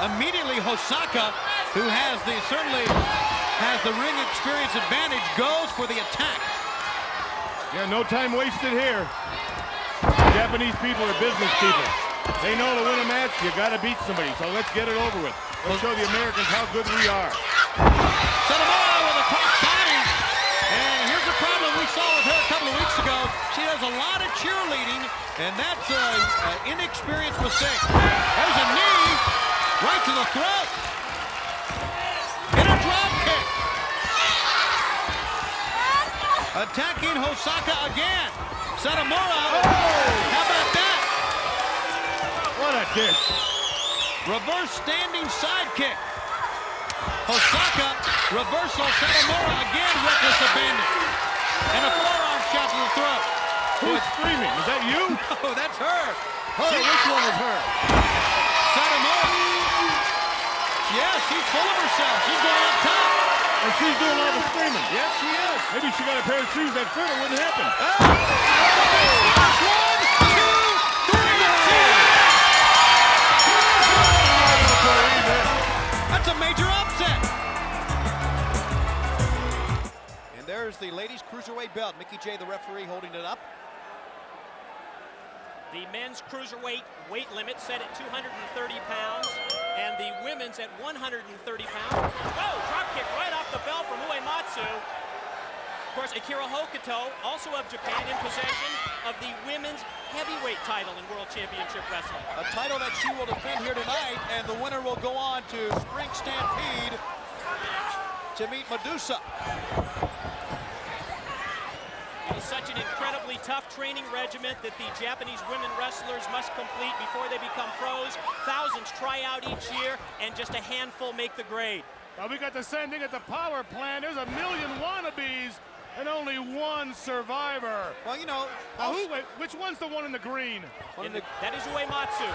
Immediately Hosaka, who certainly has the ring experience advantage, goes for the attack. Yeah, no time wasted here. Japanese people are business people. They know to win a match, you gotta beat somebody, so let's get it over with. Let's show the Americans how good we are. Satomura with a cross body. And here's the problem we saw with her a couple of weeks ago. She does a lot of cheerleading, and that's an inexperienced mistake. There's a knee right to the throat. And a drop kick. Attacking Hosaka again. Satomura. Oh! How about that? What a dish. Reverse standing side kick. Hosaka, reversal, Satomura again, reckless abandon. And a forearm shot to the throat. Who's screaming? Is that you? No, that's her. Which one is her? Satomura. Yeah, she's full of herself. She's going up top. And she's doing all the screaming. Yes, she is. Maybe she got a pair of shoes that fit, it wouldn't happen. That's a major upset. And there's the ladies' cruiserweight belt. Mickey J, the referee, holding it up. The men's cruiserweight weight limit set at 230 pounds, and the women's at 130 pounds. Oh, drop kick right off the bell from Uematsu. Of course, Akira Hokuto, also of Japan, in possession of the women's heavyweight title in World Championship Wrestling. A title that she will defend here tonight, and the winner will go on to Spring Stampede to meet Medusa. It is such an incredibly tough training regimen that the Japanese women wrestlers must complete before they become pros. Thousands try out each year, and just a handful make the grade. Now we got the same thing at the power plant. There's a million wannabes and only one survivor. Well, you know, Wait, which one's the one in the green? That is Uematsu.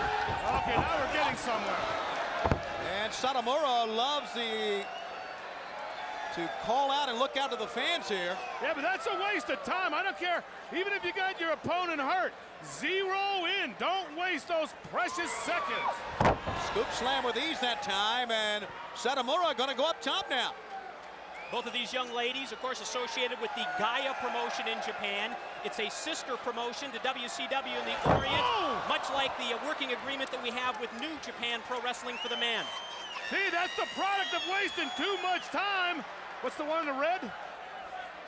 Okay, now we're getting somewhere. And Satomura loves to call out and look out to the fans here. Yeah, but that's a waste of time. I don't care. Even if you got your opponent hurt, zero in. Don't waste those precious seconds. Scoop slam with ease that time, and Satomura going to go up top now. Both of these young ladies, of course, associated with the Gaia promotion in Japan. It's a sister promotion to WCW in the Orient, much like the working agreement that we have with New Japan Pro Wrestling for the men. See, that's the product of wasting too much time. What's the one in the red?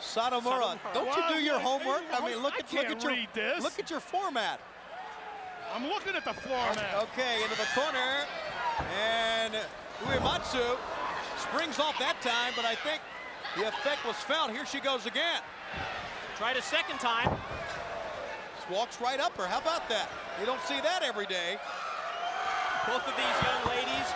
Satomura. Don't you do your homework? I mean, look at your format. I'm looking at the format. Okay, into the corner, and Uematsu springs off that time, but I think the effect was felt. Here she goes again. Tried a second time. Just walks right up her. How about that? You don't see that every day. Both of these young ladies,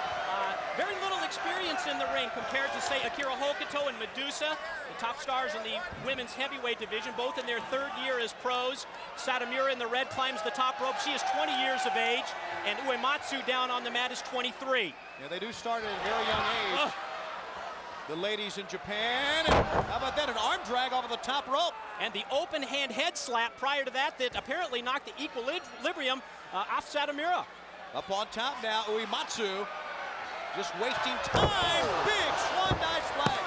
very little experience in the ring compared to, say, Akira Hokuto and Medusa, the top stars in the women's heavyweight division, both in their third year as pros. Satomura in the red climbs the top rope. She is 20 years of age, and Uematsu down on the mat is 23. Yeah, they do start at a very young age. The ladies in Japan. How about that? An arm drag off of the top rope. And the open hand head slap prior to that apparently knocked the equilibrium off Satomura. Up on top now, Uematsu. Just wasting time. Big swan dive flag.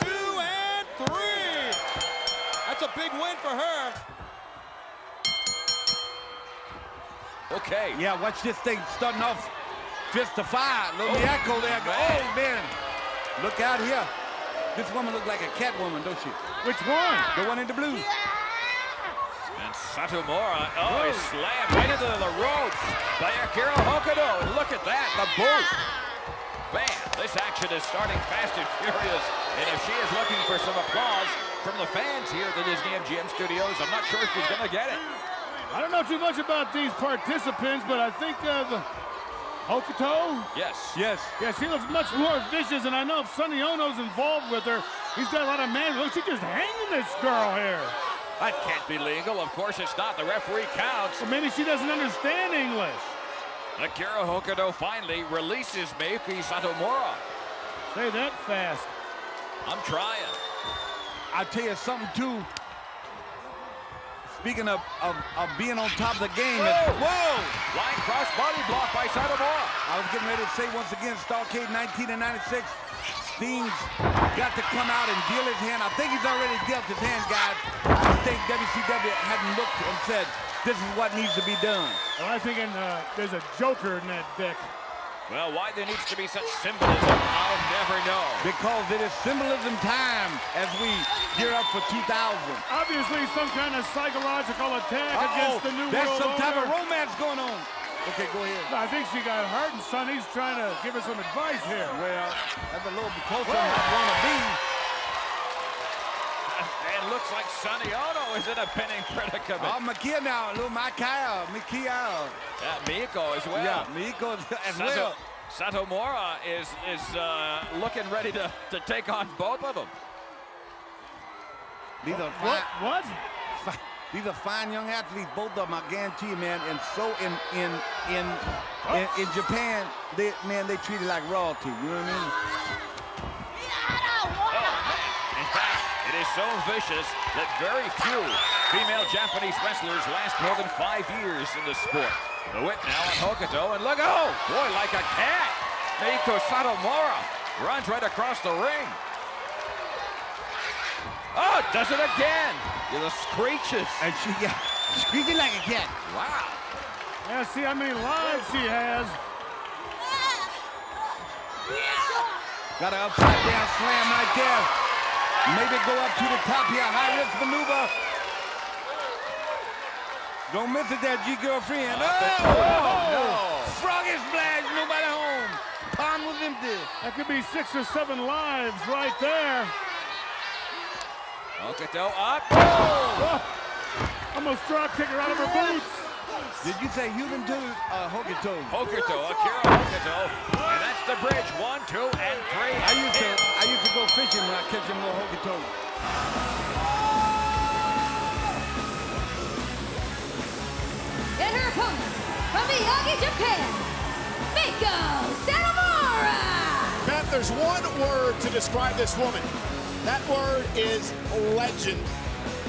2 and 3. That's a big win for her. Okay. Yeah, watch this thing starting off fist to fire. Little echo there. Oh, man. Look out here. This woman looks like a cat woman, don't she? Which one? The one in the blue. And Satomura, he slammed right into the ropes by Akira Hokuto. And look at that, the boot. Man, this action is starting fast and furious. And if she is looking for some applause from the fans here at the Disney MGM Studios, I'm not sure if she's going to get it. I don't know too much about these participants, but I think Hokuto? Yes. Yes. Yeah, she looks much more vicious, and I know if Sonny Ono's involved with her, he's got a lot of man. Look, she's just hanging this girl here. That can't be legal. Of course it's not. The referee counts. Well, maybe she doesn't understand English. Akira Hokuto finally releases Mayuki Satomura. Say that fast. I'm trying. I'll tell you something, too. speaking of being on top of the game, Whoa! Line cross body block by Satomura. I was getting ready to say once again, Starrcade 1996, Sting's got to come out and deal his hand. I think he's already dealt his hand, guys. I think WCW hadn't looked and said, this is what needs to be done. Well, I think there's a joker in that deck. Well, why there needs to be such symbolism, I'll never know. Because it is symbolism time as we gear up for 2000. Obviously, some kind of psychological attack against the New World There's some type of Order. romance going on. Okay, go ahead. I think she got hurt, and Sonny's trying to give her some advice here. Well, that's a little bit closer than I want to be. And looks like Sonny Ono is in a pinning predicament. Oh, Makia now, little Makia. Miko as well. Yeah, Miko as well. Satomura is looking ready to take on both of them. These are fine. What? These are fine young athletes, both of them. I guarantee you, man. And so in Japan, they treat it like royalty. You know what I mean? In fact, it is so vicious that very few female Japanese wrestlers last more than 5 years in the sport. The whip now on Hokuto, and look, oh, boy, like a cat. Meiko Satomura runs right across the ring. Oh, does it again. The screeches. And she screeching like a cat. Wow. Yeah, see how many lives she has. Got an upside down slam right there. Maybe go up to the top here. High risk maneuver. Don't miss it there, G-girlfriend. No. Froggy splash, nobody home. Pond was empty. That could be 6 or 7 lives right there. Hokuto up. Oh! Almost drop kick her out of her boots. Did you say Hokuto? Hokuto. Hokuto, Akira Hokuto. And that's the bridge. 1, 2, and 3. I used to go fishing when I catch them little Hokuto. And her opponent from Miyagi, Japan, Meiko Satomura. Beth, there's one word to describe this woman. That word is legend.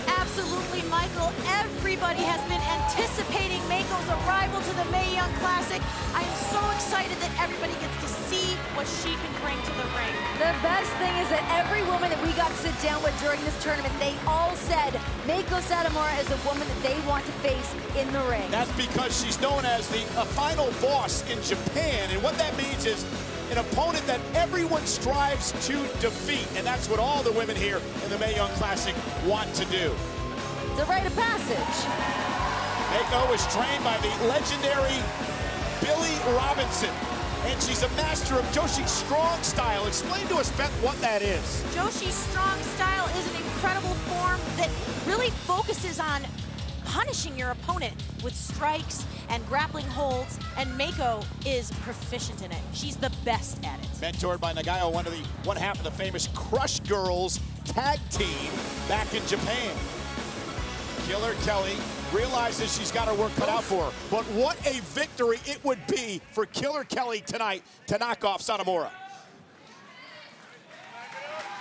Absolutely, Michael. Everybody has been anticipating Meiko's arrival to the Mae Young Classic. I am so excited that everybody gets to see what she can bring to the ring. The best thing is that every woman that we got to sit down with during this tournament, they all said Meiko Satomura is a woman that they want to face in the ring. That's because she's known as the final boss in Japan, and what that means is an opponent that everyone strives to defeat, and that's what all the women here in the Mae Young Classic want to do. It's a rite of passage. Meiko was trained by the legendary Billy Robinson, and she's a master of Joshi Strong Style. Explain to us, Beth, what that is. Joshi Strong Style is an incredible form that really focuses on punishing your opponent with strikes and grappling holds, and Meiko is proficient in it. She's the best at it. Mentored by Nagayo, one half of the famous Crush Girls tag team back in Japan. Killer Kelly realizes she's got her work cut out for her, but what a victory it would be for Killer Kelly tonight to knock off Satomura.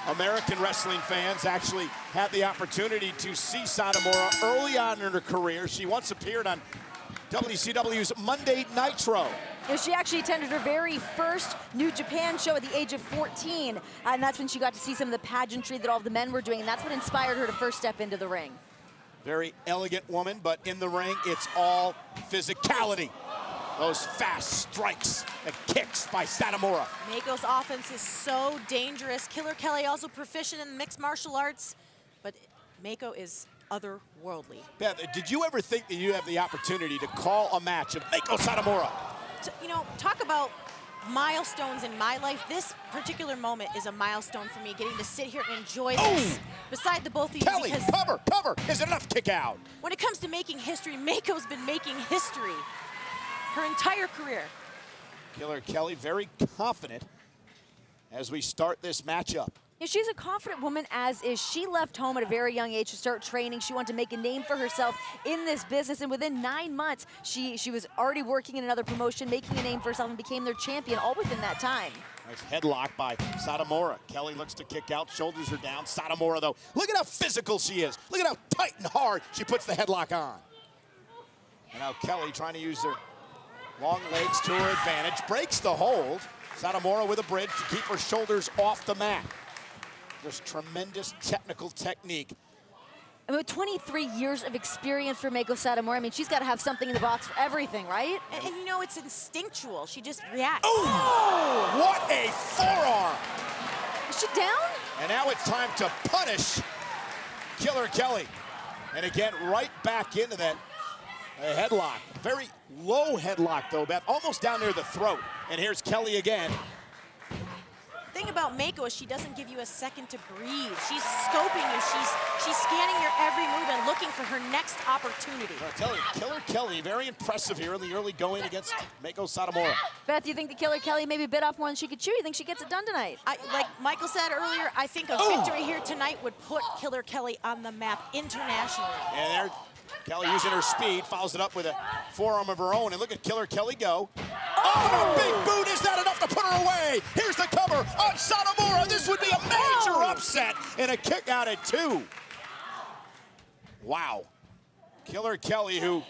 American wrestling fans actually had the opportunity to see Satomura early on in her career. She once appeared on WCW's Monday Nitro. She actually attended her very first New Japan show at the age of 14, and that's when she got to see some of the pageantry that all of the men were doing, and that's what inspired her to first step into the ring. Very elegant woman, but in the ring, it's all physicality. Those fast strikes and kicks by Satomura. Meiko's offense is so dangerous. Killer Kelly also proficient in mixed martial arts, but Meiko is otherworldly. Beth, did you ever think that you have the opportunity to call a match of Meiko Satomura? You know, talk about milestones in my life. This particular moment is a milestone for me, getting to sit here and enjoy this beside the both of you. Kelly, because cover, is it enough kick out? when it comes to making history, Meiko's been making history her entire career. Killer Kelly very confident as we start this matchup. Yeah, she's a confident woman, as is. She left home at a very young age to start training. She wanted to make a name for herself in this business, and within 9 months, she was already working in another promotion, making a name for herself, and became their champion, all within that time. Nice headlock by Satomura. Kelly looks to kick out, shoulders are down. Satomura, though, look at how physical she is. Look at how tight and hard she puts the headlock on. And now Kelly trying to use her long legs to her advantage, breaks the hold. Satomura with a bridge to keep her shoulders off the mat. Just tremendous technical technique. I mean, with 23 years of experience for Meiko Satomura, I mean, she's got to have something in the box for everything, right? And you know, it's instinctual. She just reacts. Oh, what a forearm! Is she down? And now it's time to punish Killer Kelly. And again, right back into that headlock. Very low headlock, though, Beth, almost down near the throat. And here's Kelly again. The thing about Meiko is she doesn't give you a second to breathe. She's scoping you. She's scanning your every move and looking for her next opportunity. I tell you, Killer Kelly, very impressive here in the early going against Meiko Satomura. Beth, you think the Killer Kelly maybe bit off more than she could chew? You think she gets it done tonight? Like Michael said earlier, I think a victory here tonight would put Killer Kelly on the map internationally. And there, Kelly using her speed, follows it up with a forearm of her own. And look at Killer Kelly go. Oh, and a big boot. Is that enough to put her away? Here's the cover on Satomura. This would be a major upset and a kick out at 2. Wow. Killer Kelly, who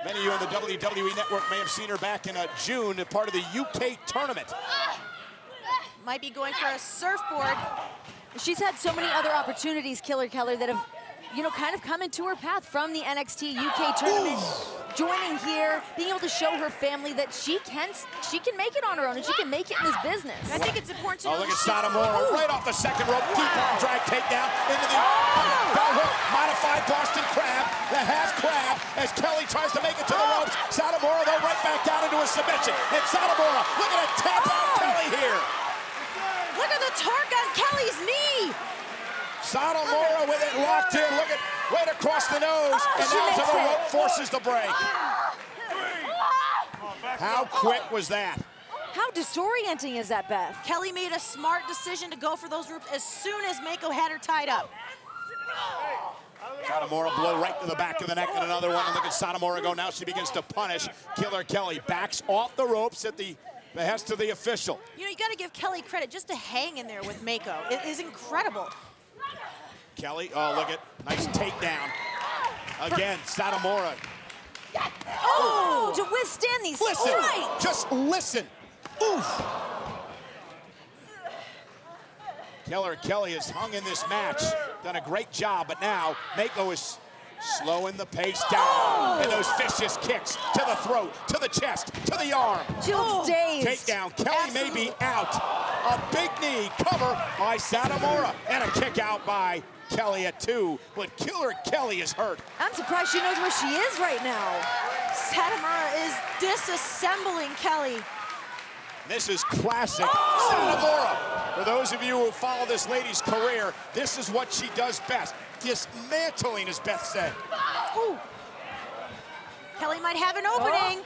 many of you on the WWE Network may have seen her back in June, a part of the UK tournament. Might be going for a surfboard. She's had so many other opportunities, Killer Kelly, that have, you know, kind of come into her path from the NXT UK tournament, joining here, being able to show her family that she can make it on her own and she can make it in this business. I think it's important to know. Oh, look at Satomura right off the second rope, deep arm drag takedown into the bell hook, modified Boston Crab, the half crab, as Kelly tries to make it to the ropes. Satomura, though, right back down into a submission. And Satomura, look at it, tap out Kelly here. Look at the torque on Kelly's knee. Satomura with it locked in. Look at right across the nose. And she now makes to the it. rope, forces the break. How quick was that? How disorienting is that, Beth? Kelly made a smart decision to go for those ropes as soon as Meiko had her tied up. Satomura blow right to the back of the neck and another one. And look at Satomura go. Now she begins to punish Killer Kelly. Backs off the ropes at the behest of the official. You know, you got to give Kelly credit just to hang in there with Meiko. It is incredible. Kelly, oh, look at, nice takedown. Again, Satomura. Oh, to withstand these Listen, strikes. just listen. Oof. Killer Kelly has hung in this match, done a great job, but now Meiko is slowing the pace down. And those vicious kicks to the throat, to the chest, to the arm. She looks dazed. Takedown, Kelly may be out. A big knee cover by Satomura, and a kick out by Kelly at 2, but Killer Kelly is hurt. I'm surprised she knows where she is right now. Satomura is disassembling Kelly. This is classic Satomura. For those of you who follow this lady's career, this is what she does best. Dismantling, as Beth said. Ooh. Kelly might have an opening.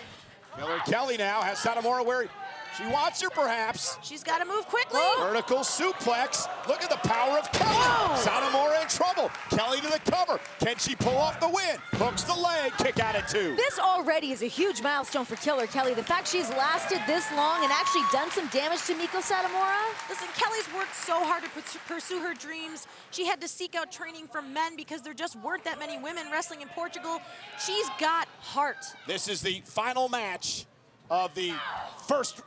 Killer Kelly now has Satomura where she wants her, perhaps. She's got to move quickly. Vertical suplex. Look at the power of Kelly. Satomura in trouble. Kelly to the cover. Can she pull off the win? Hooks the leg. Kick out at 2. This already is a huge milestone for Killer Kelly. The fact she's lasted this long and actually done some damage to Meiko Satomura. Listen, Kelly's worked so hard to pursue her dreams. She had to seek out training from men because there just weren't that many women wrestling in Portugal. She's got heart. This is the final match of the first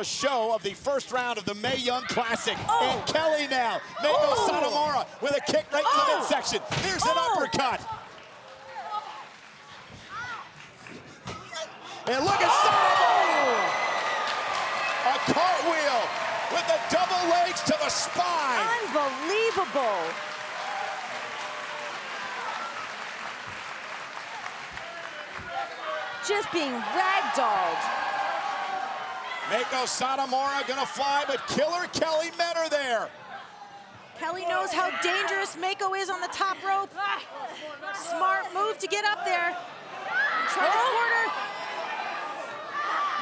show of the first round of the Mae Young Classic. And Kelly now, Meiko Satomura with a kick right to the midsection. Here's an uppercut. And look at Satomura! A cartwheel with the double legs to the spine. Unbelievable. Just being ragdolled. Meiko Satomura gonna fly, but Killer Kelly met her there. Kelly knows how dangerous Meiko is on the top rope. Smart move to get up there. Try to quarter.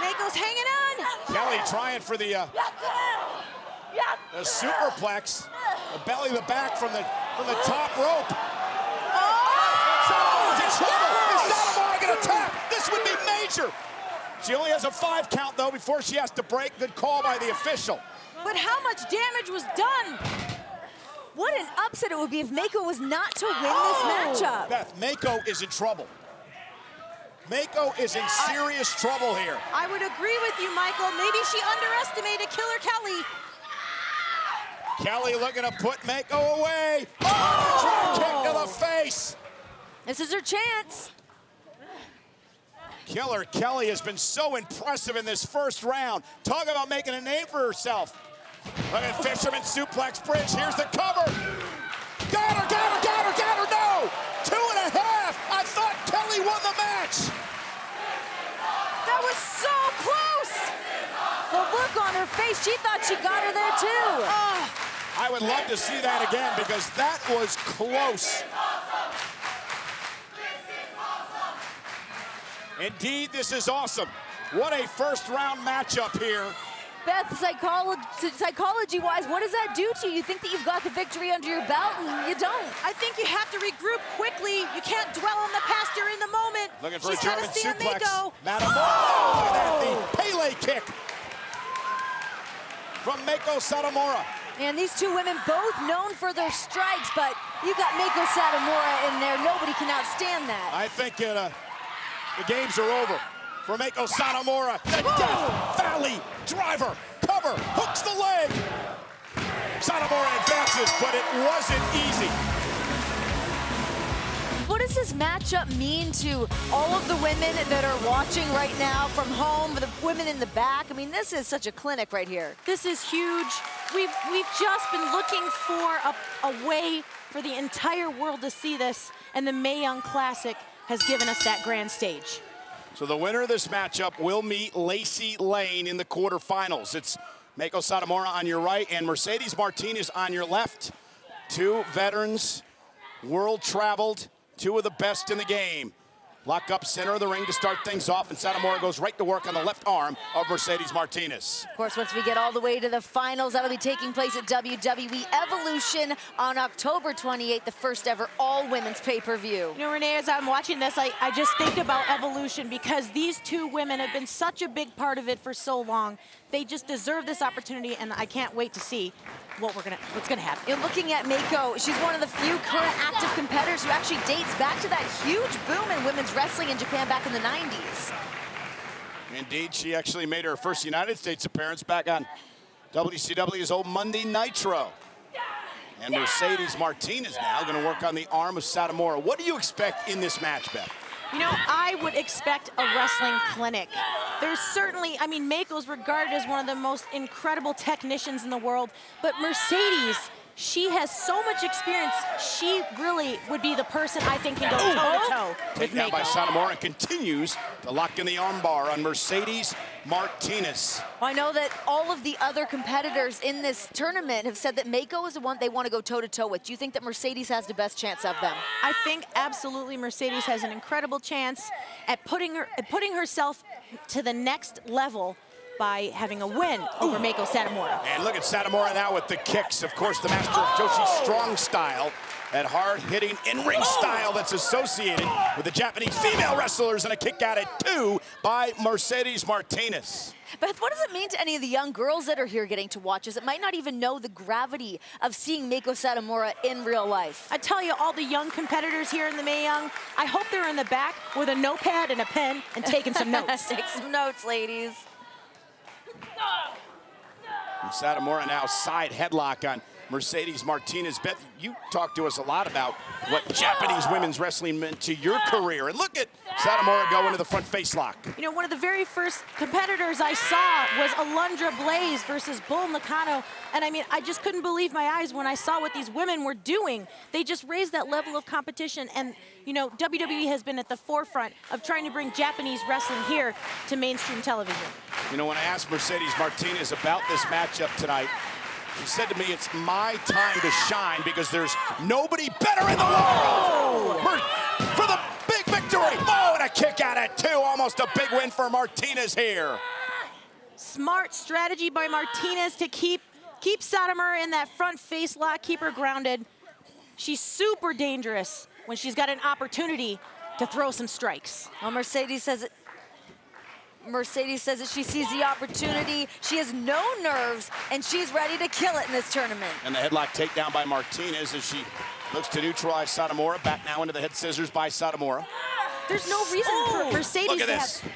Meiko's hanging on. Kelly trying for the superplex. A belly to the back from the top rope. Oh! Satomora's in trouble. Is Satomura gonna tap? This would be major. She only has a 5 count though before she has to break. Good call by the official. But how much damage was done? What an upset it would be if Mako was not to win this matchup. Beth, Mako is in trouble. Mako is in serious trouble here. I would agree with you, Michael. Maybe she underestimated Killer Kelly. Kelly looking to put Mako away. Oh! Drop kick to the face. This is her chance. Killer Kelly has been so impressive in this first round. Talk about making a name for herself. Look at Fisherman suplex bridge. Here's the cover. Got her, got her, got her, got her. No! 2.5. I thought Kelly won the match. That was so close. The look on her face, she thought she got her there too. I would love to see that again because that was close. Indeed, this is awesome. What a first round matchup here. Beth, psychology-wise, what does that do to you? You think that you've got the victory under your belt, and you don't. I think you have to regroup quickly. You can't dwell on the past. You're in the moment. Looking for She's a German gotta stand suplex. Mako. Look at that, the Pele kick from Mako Satomura. And these two women both known for their strikes, but you got Mako Satomura in there. Nobody can outstand that. I think the games are over for Mako Satomura. The Death Valley driver, cover, hooks the leg. Satomura advances, but it wasn't easy. What does this matchup mean to all of the women that are watching right now from home, the women in the back? I mean, this is such a clinic right here. This is huge. We've just been looking for a way for the entire world to see this, and the Mae Young Classic has given us that grand stage. So the winner of this matchup will meet Lacey Lane in the quarterfinals. It's Mako Satomura on your right and Mercedes Martinez on your left. Two veterans, world-traveled, two of the best in the game. Lock up center of the ring to start things off, and Satomura goes right to work on the left arm of Mercedes Martinez. Of course, once we get all the way to the finals, that'll be taking place at WWE Evolution on October 28th, the first ever all-women's pay-per-view. You know, Renee, as I'm watching this, I just think about Evolution because these two women have been such a big part of it for so long. They just deserve this opportunity, and I can't wait to see what's gonna happen. You're looking at Mako. She's one of the few current active competitors who actually dates back to that huge boom in women's wrestling in Japan back in the 90s. Indeed, she actually made her first United States appearance back on WCW's old Monday Nitro. And Mercedes Martinez now going to work on the arm of Satomura. What do you expect in this match, Beth? You know, I would expect a wrestling clinic. There's certainly, I mean, Mako's regarded as one of the most incredible technicians in the world, but Mercedes, she has so much experience. She really would be the person I think can go toe-to-toe with Taken down Mako. by Satomura and continues to lock in the armbar on Mercedes Martinez. Well, I know that all of the other competitors in this tournament have said that Mako is the one they want to go toe-to-toe with. Do you think that Mercedes has the best chance of them? I think absolutely Mercedes has an incredible chance at putting herself to the next level by having a win over Mako Satomura. And look at Satomura now with the kicks. Of course, the master of Joshi Strong style, that hard-hitting in-ring style that's associated with the Japanese female wrestlers, and a kick out at 2 by Mercedes Martinez. Beth, what does it mean to any of the young girls that are here getting to watch us that might not even know the gravity of seeing Mako Satomura in real life? I tell you, all the young competitors here in the Mae Young, I hope they're in the back with a notepad and a pen and taking some notes. Take some notes, ladies. And Satomura now side headlock on Mercedes Martinez. Beth, you talked to us a lot about what Japanese women's wrestling meant to your career. And look at Satomura go into the front face lock. You know, one of the very first competitors I saw was Alundra Blaze versus Bull Nakano. And I mean, I just couldn't believe my eyes when I saw what these women were doing. They just raised that level of competition. And, you know, WWE has been at the forefront of trying to bring Japanese wrestling here to mainstream television. You know, when I asked Mercedes Martinez about this matchup tonight, she said to me, it's my time to shine because there's nobody better in the world. For the big victory. Oh, and a kick out at 2. Almost a big win for Martinez here. Smart strategy by Martinez to keep Keep Satomura in that front face lock, keep her grounded. She's super dangerous when she's got an opportunity to throw some strikes. Well, Mercedes says that she sees the opportunity. She has no nerves, and she's ready to kill it in this tournament. And the headlock takedown by Martinez as she looks to neutralize Satomura. Back now into the head scissors by Satomura. There's no reason for Mercedes Look at to this. have...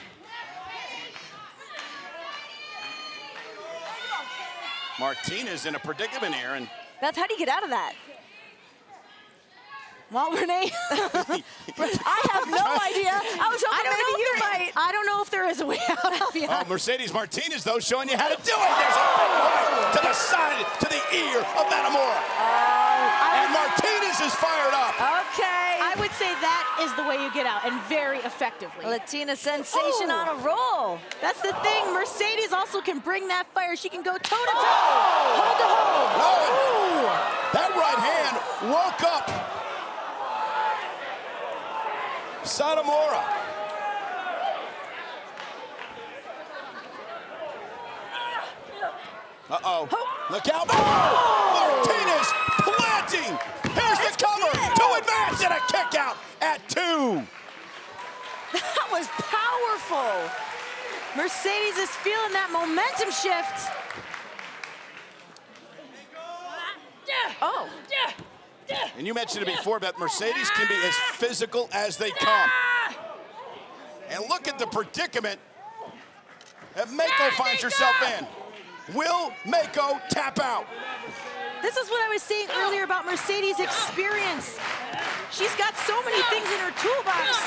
Martinez in a predicament here, and Beth, how do you get out of that? Well, Renee, I have no idea. I was hoping maybe you might. I don't know if there is a way out. I'll be honest. Mercedes Martinez, though, showing you how to do it. There's a big right to the side, to the ear of Satomura. And Martinez is fired up. Okay. I would say that is the way you get out, and very effectively. Latina sensation on a roll. That's the thing. Mercedes also can bring that fire. She can go toe-to-toe, hold-to-hold. No, that right hand woke up Satomura. Uh-oh. Look out. Martinez planting. Here's the cover. To advance and a kick out at 2. That was powerful. Mercedes is feeling that momentum shift. Oh. And you mentioned it before, but Mercedes can be as physical as they come. And look at the predicament that Mako finds herself in. Will Mako tap out? This is what I was saying earlier about Mercedes' experience. She's got so many things in her toolbox.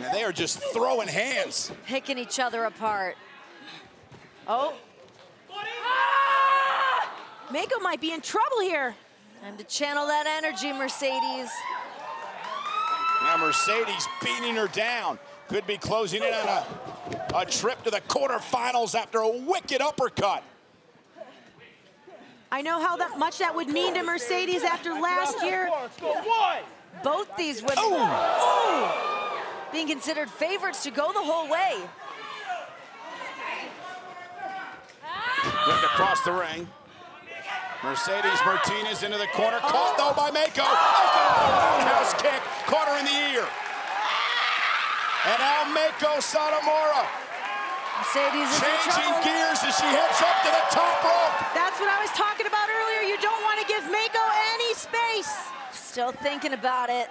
And they are just throwing hands. Picking each other apart. Oh. Mako might be in trouble here. Time to channel that energy, Mercedes. Now Mercedes beating her down. Could be closing in on a trip to the quarterfinals after a wicked uppercut. I know how much that would mean to Mercedes after last year. Both these women being considered favorites to go the whole way. Looked across the ring. Mercedes Martinez into the corner. Caught though by Mako. Roundhouse kick. Caught her in the ear. And now Mako Satomura Mercedes is in changing trouble. gears as she heads up to the top rope. That's what I was talking about earlier. You don't want to give Mako any space. Still thinking about it.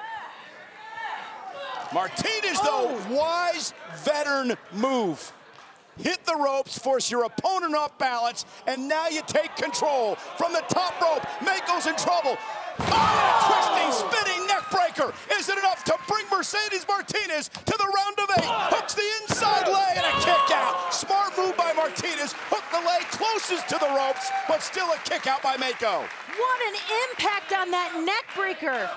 Martinez, though, wise veteran move. Hit the ropes, force your opponent off balance, and now you take control from the top rope. Mako's in trouble. Twisting, spinning neck breaker. Is it enough to bring Mercedes Martinez to the round of 8? Hooks the inside leg and a kick out. Smart move by Martinez. Hooked the leg closest to the ropes, but still a kick out by Mako. What an impact on that neck breaker.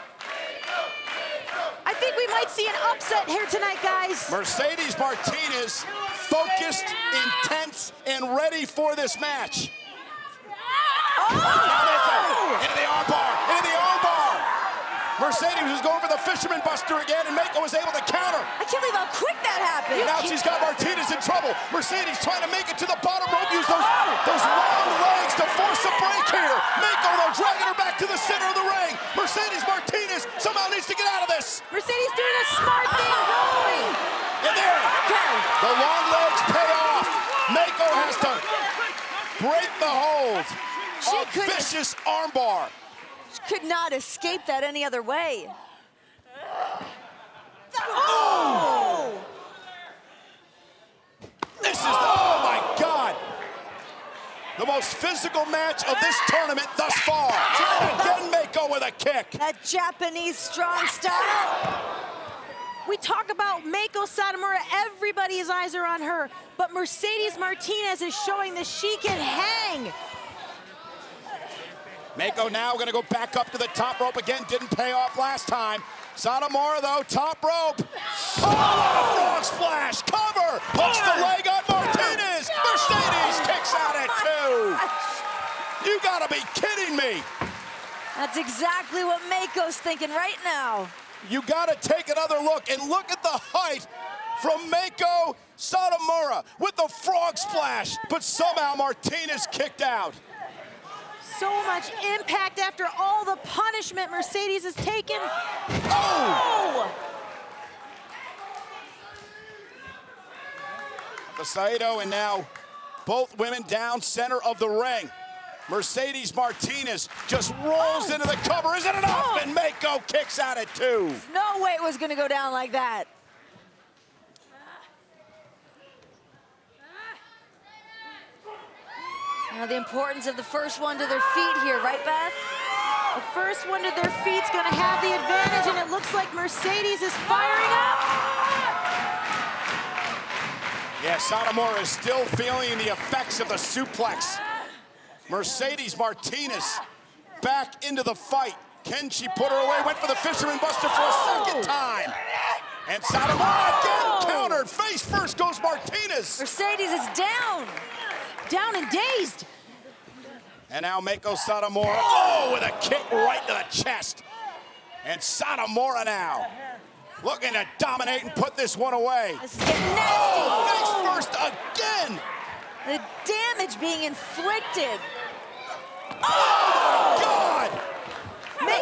I think we might see an upset here tonight, guys. Mercedes Martinez focused, intense, and ready for this match. Into the armbar, into the armbar. Mercedes was going for the fisherman buster again, and Mako was able to counter. I can't believe how quick that happened. Now she's got Martinez in trouble. Mercedes trying to make it to the bottom rope, use those long legs to force a break here. Mako, though, dragging her back to the center of the ring. Mercedes Martinez somehow needs to get out of this. Mercedes doing a smart thing, rolling. And there, the long legs pay off. Mako has to break the hold. A vicious armbar. She could not escape that any other way. This is, oh my God. The most physical match of this tournament thus far. And again, Mako with a kick. That Japanese strong style. We talk about Mako Satomura, everybody's eyes are on her, but Mercedes Martinez is showing that she can hang. Mako now going to go back up to the top rope again. Didn't pay off last time. Satomura, though, top rope. Oh, a frog splash. Cover. Hooks the leg on Martinez. Mercedes kicks out at 2. You got to be kidding me. That's exactly what Mako's thinking right now. You got to take another look, and look at the height from Meiko Satomura with the frog splash, but somehow Martinez kicked out. So much impact after all the punishment Mercedes has taken. Oh! The Saito, and now both women down center of the ring. Mercedes Martinez just rolls into the cover. Is it enough? And Meiko kicks out at 2. No way it was going to go down like that. Now the importance of the first one to their feet here, right, Beth? The first one to their feet's going to have the advantage, and it looks like Mercedes is firing up. Yeah, Satomura is still feeling the effects of the suplex. Mercedes Martinez back into the fight. Can she put her away? Went for the Fisherman Buster for a second time. And Satomura again countered. Face first goes Martinez. Mercedes is down. Down and dazed. And now Meiko Satomura, oh, with a kick right to the chest. And Satomura now looking to dominate and put this one away. This is getting nasty. Oh, face first again. The damage being inflicted. Oh, God.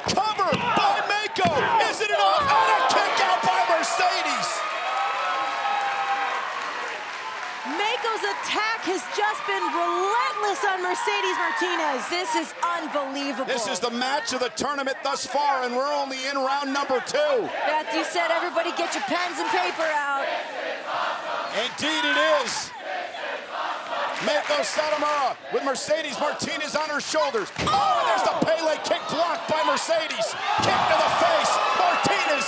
Cover by Meiko. Is it enough? And a kick out by Mercedes. Meiko's attack has just been relentless on Mercedes Martinez. This is unbelievable. This is the match of the tournament thus far, and we're only in round number 2. Beth, you said everybody get your pens and paper out. Indeed it is. Meiko Satomura with Mercedes Martinez on her shoulders. Oh, and there's the Pele kick blocked by Mercedes. Kick to the face, Martinez.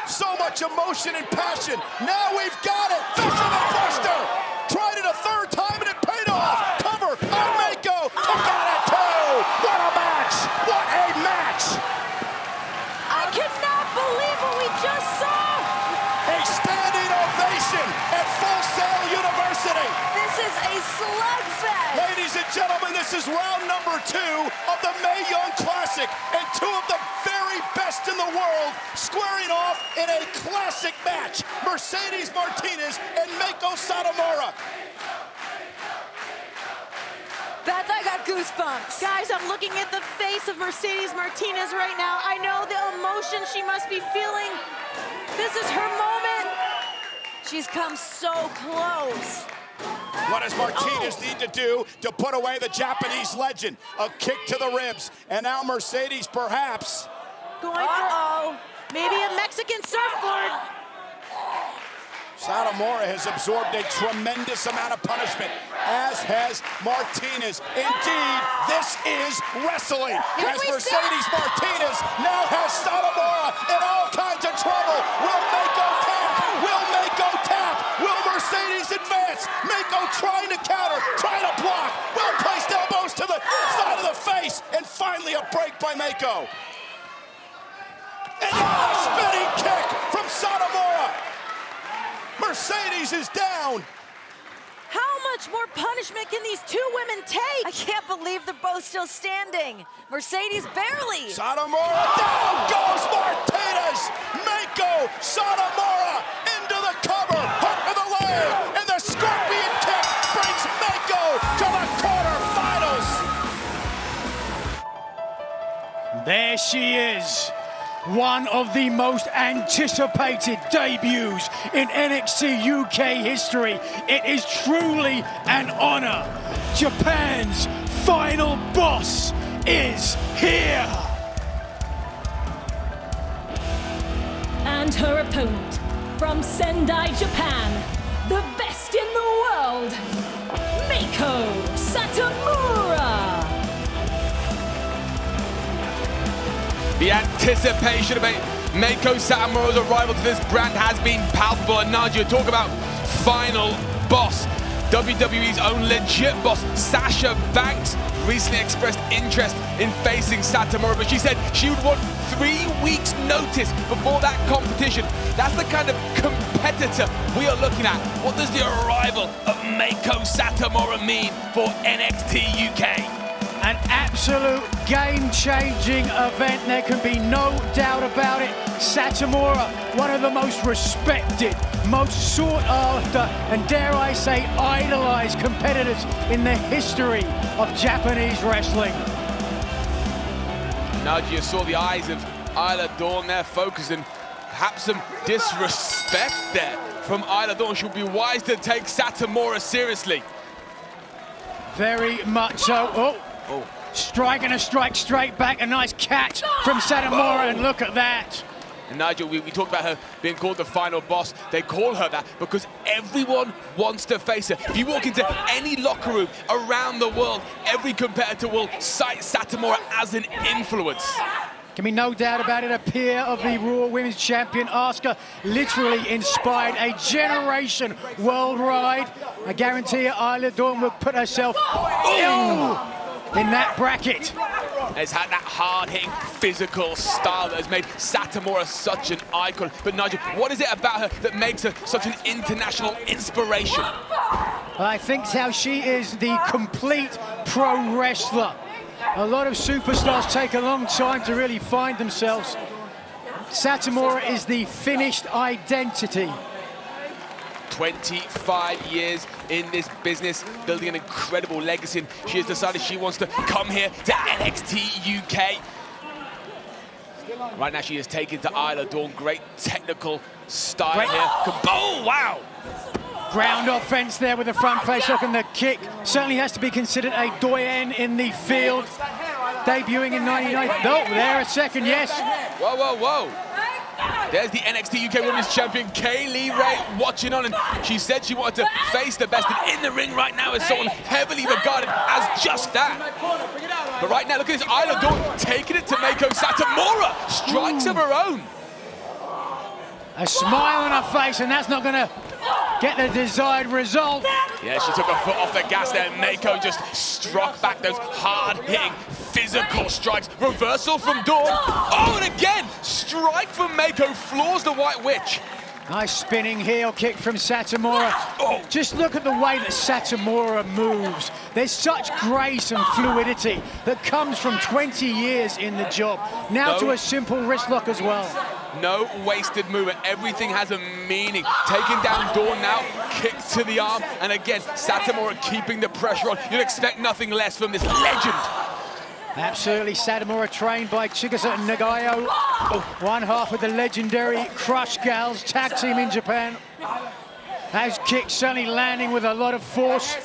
So much emotion and passion. Now we've got it. Fisherman Buster. Tried it a third time and it paid off. Cover on Meiko. Kick out at 2. What a match. What a match. I cannot believe what we just saw. A standing ovation at Full Sail University. This is a slugfest. Ladies and gentlemen, this is round number 2 of the Mae Young Classic, and 2 of the very best in the world squaring off in a classic match. Mercedes Martinez and Meiko Satomura. Beth, I got goosebumps. Guys, I'm looking at the face of Mercedes Martinez right now. I know the emotion she must be feeling. This is her moment. She's come so close. What does Martinez need to do to put away the Japanese legend? A kick to the ribs, and now Mercedes perhaps Going for maybe a Mexican surfboard. Satomura has absorbed a tremendous amount of punishment, as has Martinez. Indeed, this is wrestling. As Mercedes Martinez now has Satomura in all kinds of trouble. Will Meiko tap? Will Meiko tap? Will Mercedes advance? Meiko trying to counter, trying to block. Well placed elbows to the side of the face, and finally a break by Meiko. And now a spinning kick from Satomura. Mercedes is down. How much more punishment can these 2 women take? I can't believe they're both still standing. Mercedes barely. Satomura, down goes Martinez. Meiko Satomura into the cover, hook of the leg, and the scorpion kick brings Meiko to the quarterfinals. There she is. One of the most anticipated debuts in NXT UK history. It is truly an honor. Japan's final boss is here. And her opponent from Sendai, Japan, the best in the world, Meiko Satomura. The anticipation about Meiko Satomura's arrival to this brand has been palpable. And Nadia, talk about final boss. WWE's own legit boss, Sasha Banks, recently expressed interest in facing Satomura, but she said she would want 3 weeks' notice before that competition. That's the kind of competitor we are looking at. What does the arrival of Meiko Satomura mean for NXT UK? An absolute game-changing event. There can be no doubt about it. Satomura, one of the most respected, most sought-after, and dare I say, idolized competitors in the history of Japanese wrestling. Nadia saw the eyes of Isla Dawn there focusing, perhaps some disrespect there from Isla Dawn. She'll be wise to take Satomura seriously. Very much so. Oh. Strike and a strike straight back. A nice catch from Satomura, and look at that. And Nigel, we talked about her being called the final boss. They call her that because everyone wants to face her. If you walk into any locker room around the world, every competitor will cite Satomura as an influence. Can be no doubt about it, a peer of the Raw Women's Champion, Asuka, literally inspired a generation worldwide. I guarantee you, Isla Dawn will put herself in that bracket. Has had that hard-hitting physical style that has made Satomura such an icon. But Nigel, what is it about her that makes her such an international inspiration? I think how she is the complete pro wrestler. A lot of superstars take a long time to really find themselves. Satomura is the finished identity. 25 years in this business, building an incredible legacy. And she has decided she wants to come here to NXT UK. Right now she is taken to Isla Dawn. Great technical style here. Oh, wow! Ground offense there with the front face lock, and the kick certainly has to be considered a doyen in the field. Debuting in 99. No, there a second, yes. Whoa, whoa, whoa. There's the NXT UK Women's Champion, Kay Lee Ray, watching on, and she said she wanted to face the best, and in the ring right now is someone heavily regarded as just that. But right now, look at this, Isla Dawn taking it to Meiko Satomura, strikes of her own. A smile on her face, and that's not going to get the desired result. Yeah, she took her foot off the gas there. Meiko just struck back those hard-hitting physical strikes. Reversal from Dawn. Oh, and again, strike from Meiko, floors the White Witch. Nice spinning heel kick from Satomura. Oh. Just look at the way that Satomura moves. There's such grace and fluidity that comes from 20 years in the job. Now to a simple wrist lock as well. No wasted movement. Everything has a meaning. Taking down Dawn now, kick to the arm, and again, Satomura keeping the pressure on. You'd expect nothing less from this legend. Absolutely, Satomura trained by Chigusa Nagayo, one half of the legendary Crush Gals tag team in Japan. Those kicks certainly landing with a lot of force.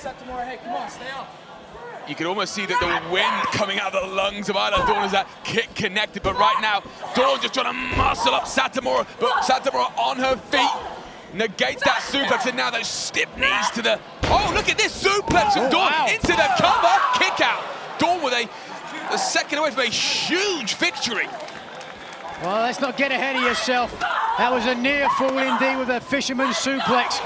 You can almost see that the wind coming out of the lungs of Isla Dawn as that kick connected, but right now, Dawn just trying to muscle up Satomura, but Satomura on her feet, negates that suplex, and now those stiff knees to the... Oh, look at this suplex from Dawn into the cover, kick out. Dawn with a second away from a huge victory. Well, let's not get ahead of yourself. That was a near fall indeed with a fisherman suplex.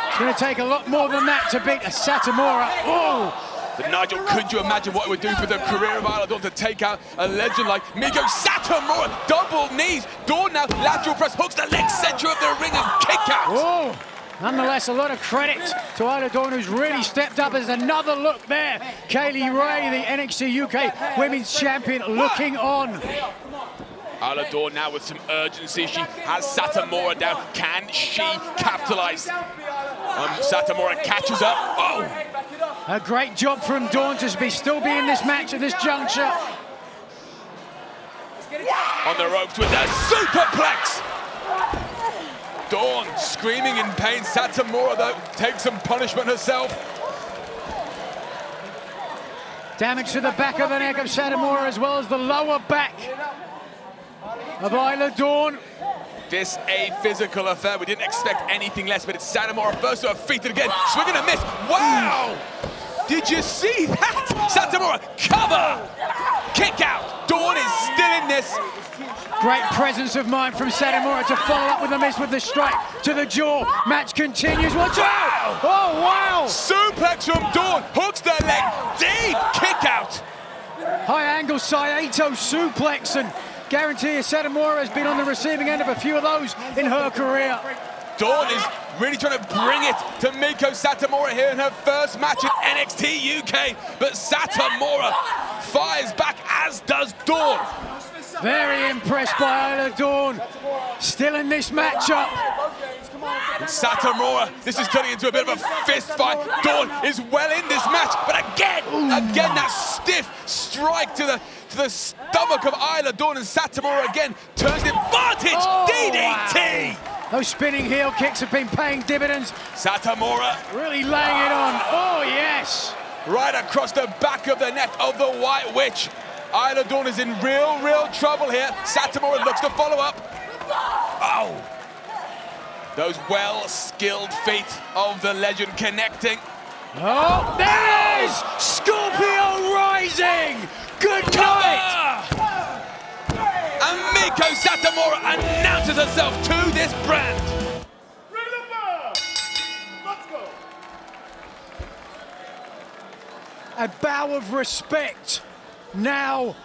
It's going to take a lot more than that to beat a Satomura. Oh! But Nigel, could you imagine what it would do for the career of Isla Dawn to take out a legend like Meiko Satomura? Double knees. Dawn now, lateral press, hooks the leg center of the ring and kick out. Oh! Nonetheless, a lot of credit to Isla Dawn, who's really stepped up. As another look there. Kay Lee Ray, the NXT UK Women's Champion, looking on. Isla Dawn now with some urgency. She has Satomura down. Can she capitalize? Satomura catches up. Oh! A great job from Dawn to still be in this match at this juncture. On the ropes with the superplex. Dawn screaming in pain. Satomura, though, takes some punishment herself. Damage to the back of the neck of Satomura, as well as the lower back of Isla Dawn. This a physical affair. We didn't expect anything less, but it's Satomura first to her feet, and again, swing and a miss. Wow! Did you see that? Satomura, cover! Kick out. Dawn is still in this. Great presence of mind from Satomura to follow up with a miss with the strike to the jaw. Match continues. Watch out! Oh, wow! Suplex from Dawn, hooks the leg deep. Kick out. High angle Saito suplex, and guarantee you Satomura has been on the receiving end of a few of those in her career. Dawn is really trying to bring it to Meiko Satomura here in her first match in NXT UK. But Satomura fires back, as does Dawn. Very impressed by Isla Dawn. Still in this matchup. And Satomura, this is turning into a bit of a fist fight. Dawn is well in this match, but again that stiff strike to the stomach of Isla Dawn, and Satomura again turns the advantage. DDT! Wow. Those spinning heel kicks have been paying dividends. Satomura really laying it on. Oh, yes. Right across the back of the neck of the White Witch. Isla Dawn is in real trouble here. Satomura looks to follow up. Oh! Those well-skilled feet of the legend connecting. Oh, there it is! Scorpio rising! Good night! And Meiko Satomura announces herself to this brand. Let's go. A bow of respect. Now,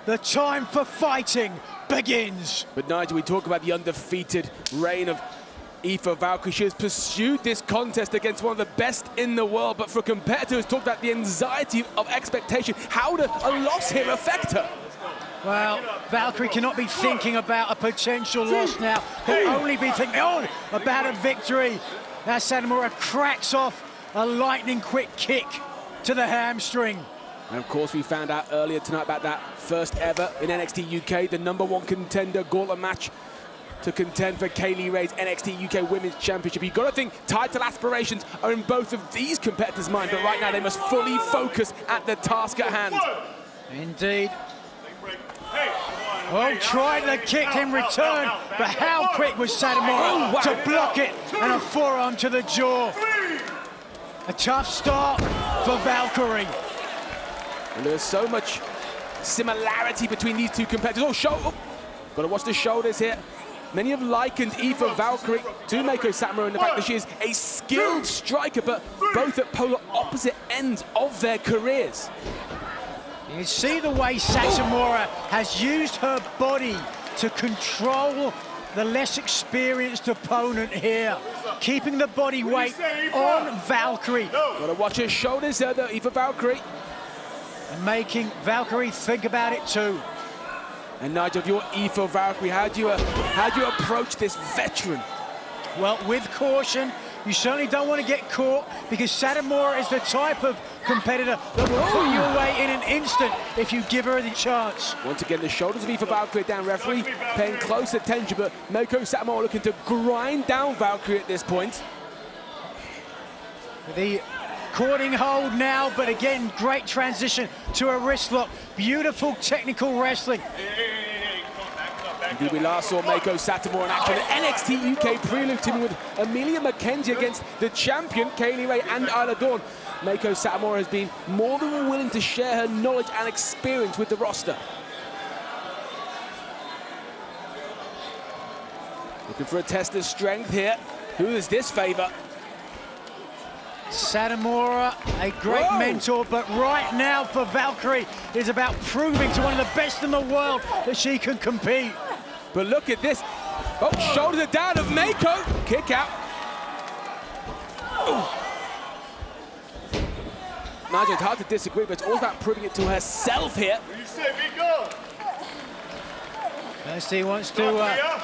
the time for fighting begins. But Nigel, we talk about the undefeated reign of Aoife Valkyrie. She has pursued this contest against one of the best in the world, but for a competitor who's talked about the anxiety of expectation, how does a loss here affect her? Well, Valkyrie cannot be thinking about a potential loss now. He'll only be thinking, about a victory. Now Satomura cracks off a lightning-quick kick to the hamstring. And of course, we found out earlier tonight about that first ever in NXT UK, the #1 contender gauntlet match to contend for Kaylee Ray's NXT UK Women's Championship. You've got to think title aspirations are in both of these competitors' mind, but right now they must fully focus at the task at hand. Indeed. Oh, tried the kick in return, but how quick was Satomura to block it, and a forearm to the jaw. A tough start for Valkyrie. And there's so much similarity between these two competitors. Gotta watch the shoulders here. Many have likened Aoife Valkyrie to Meiko Satomura in the fact that she is a skilled striker, but both at polar opposite ends of their careers. You see the way Satomura has used her body to control the less experienced opponent here, keeping the body weight on Valkyrie. Gotta watch her shoulders there, though, Aoife Valkyrie. And making Valkyrie think about it too. And Nigel, if you're Aoife Valkyrie, how do you approach this veteran? Well, with caution. You certainly don't want to get caught, because Satomura is the type of competitor that will put you away in an instant if you give her the chance. Once again, the shoulders of Aoife Valkyrie down, referee paying close attention, but Meiko Satomura looking to grind down Valkyrie at this point. The courting hold now, but again, great transition to a wrist lock. Beautiful technical wrestling. Indeed, we last saw Meiko Satomura in action at NXT UK prelude teaming with Amelia McKenzie against the champion, Kaylee Ray and Isla Dawn. Meiko Satomura has been more than willing to share her knowledge and experience with the roster. Looking for a test of strength here. Who does this favor? Satomura, a great mentor, but right now for Valkyrie is about proving to one of the best in the world that she can compete. But look at this. Oh, shoulders are down of Meiko. Kick out. Nigel, it's hard to disagree, but it's all about proving it to herself here. You say, Meiko. First he wants to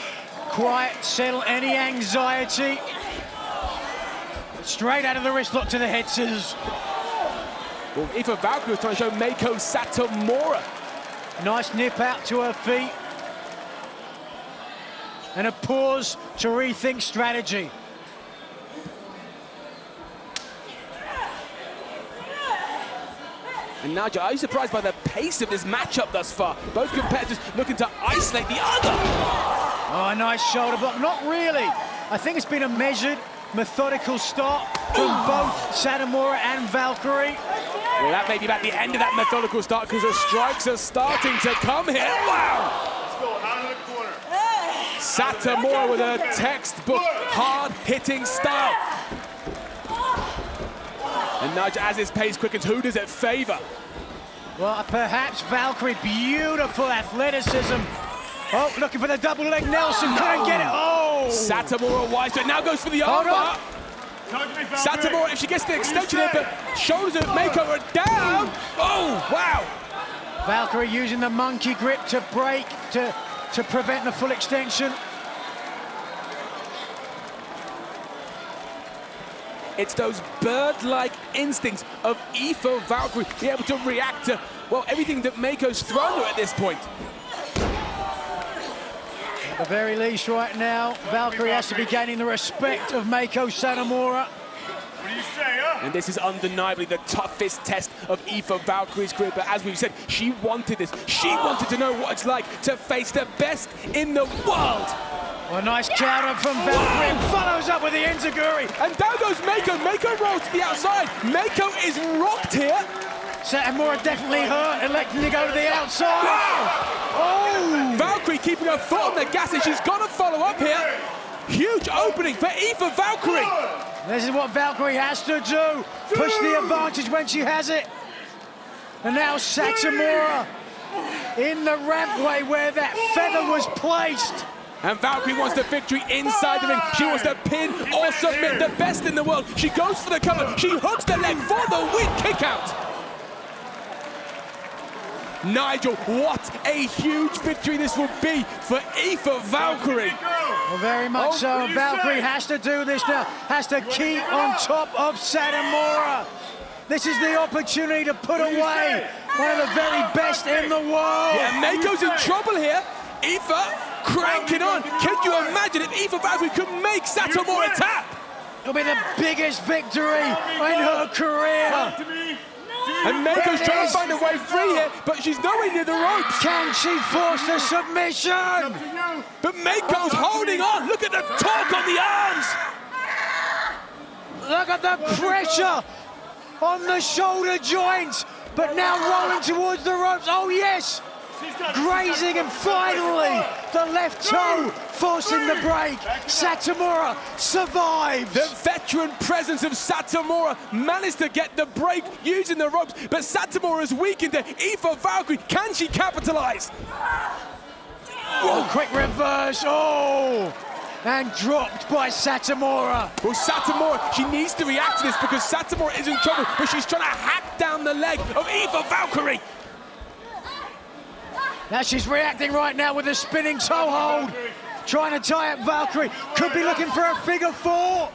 quiet, settle any anxiety. Straight out of the wrist lock to the head scissors. Well, Aoife Valkyrie was trying to show Meiko Satomura. Nice nip out to her feet. And a pause to rethink strategy. And Nigel, are you surprised by the pace of this matchup thus far? Both competitors looking to isolate the other. Oh, a nice shoulder block. Not really. I think it's been a measured, methodical start from both Satomura and Valkyrie. Well, that may be about the end of that methodical start, because the strikes are starting to come here. Wow! Let's go, out of the corner. Satomura with a textbook hard-hitting style. And Nigel, as his pace quickens, who does it favor? Well, perhaps Valkyrie, beautiful athleticism. Oh, looking for the double leg Nelson, couldn't get it. Oh! Satomura wise, but now goes for the armbar. Satomura, if she gets the extension in, but shoulders of Mako are down. Oh, wow. Valkyrie using the monkey grip to break, to prevent the full extension. It's those bird-like instincts of Aoife Valkyrie, be able to react to, well, everything that Mako's thrown her at this point. At the very least right now, Valkyrie has to be gaining the respect of Mako Satomura. What do you say, huh? And this is undeniably the toughest test of Aoife Valkyrie's career, but as we've said, she wanted this. She wanted to know what it's like to face the best in the world. Well, a nice counter from Valkyrie, and follows up with the enziguri. And down goes Mako. Mako rolls to the outside. Mako is rocked here. Satomura definitely hurt, electing to go to the outside. Oh! Valkyrie keeping her foot on the gas, and she's got to follow up here. Huge opening for Aoife Valkyrie. This is what Valkyrie has to do. Push the advantage when she has it. And now Satomura in the rampway where that feather was placed. And Valkyrie wants the victory inside the ring. She wants to pin or submit the best in the world. She goes for the cover. She hooks the leg for the win kick out. Nigel, what a huge victory this would be for Aoife Valkyrie. Well, very much so. Valkyrie has to do this now. Has to keep on top of Satomura. This is the opportunity to put away one of the very best in the world. Yeah, Mako's in trouble here. Aoife cranking on. Can you imagine if Aoife Valkyrie could make Satomura tap? It'll be the biggest victory in her career. And Mako's trying to find a way free here, but she's nowhere near the ropes. Can she force a submission? But Mako's holding on. Look at the torque on the arms. Look at the pressure on the shoulder joints, but now rolling towards the ropes. Oh, yes. Grazing, and finally the left toe forcing the break. Satomura survives. The veteran presence of Satomura managed to get the break using the ropes, but Satomura is weakened to Aoife Valkyrie. Can she capitalize? Oh, quick reverse. Oh, and dropped by Satomura. Well, Satomura, she needs to react to this because Satomura is in trouble, but she's trying to hack down the leg of Aoife Valkyrie. Now she's reacting right now with a spinning toe hold. Trying to tie up Valkyrie. Could be looking for a figure four.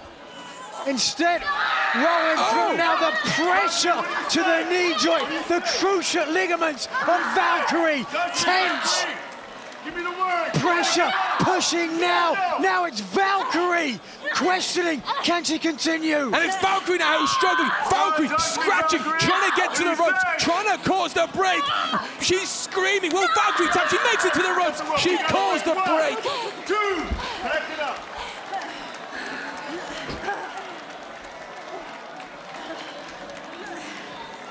Instead, rolling through now the pressure to the knee joint. The cruciate ligaments of Valkyrie. Tense. Give me the word. Pressure pushing now. Now it's Valkyrie questioning. Can she continue? And it's Valkyrie now who's struggling. Valkyrie scratching, trying to get to the ropes, trying to cause the break. She's screaming. Well, Valkyrie taps. She makes it to the ropes. She caused the break. Two. Back it up.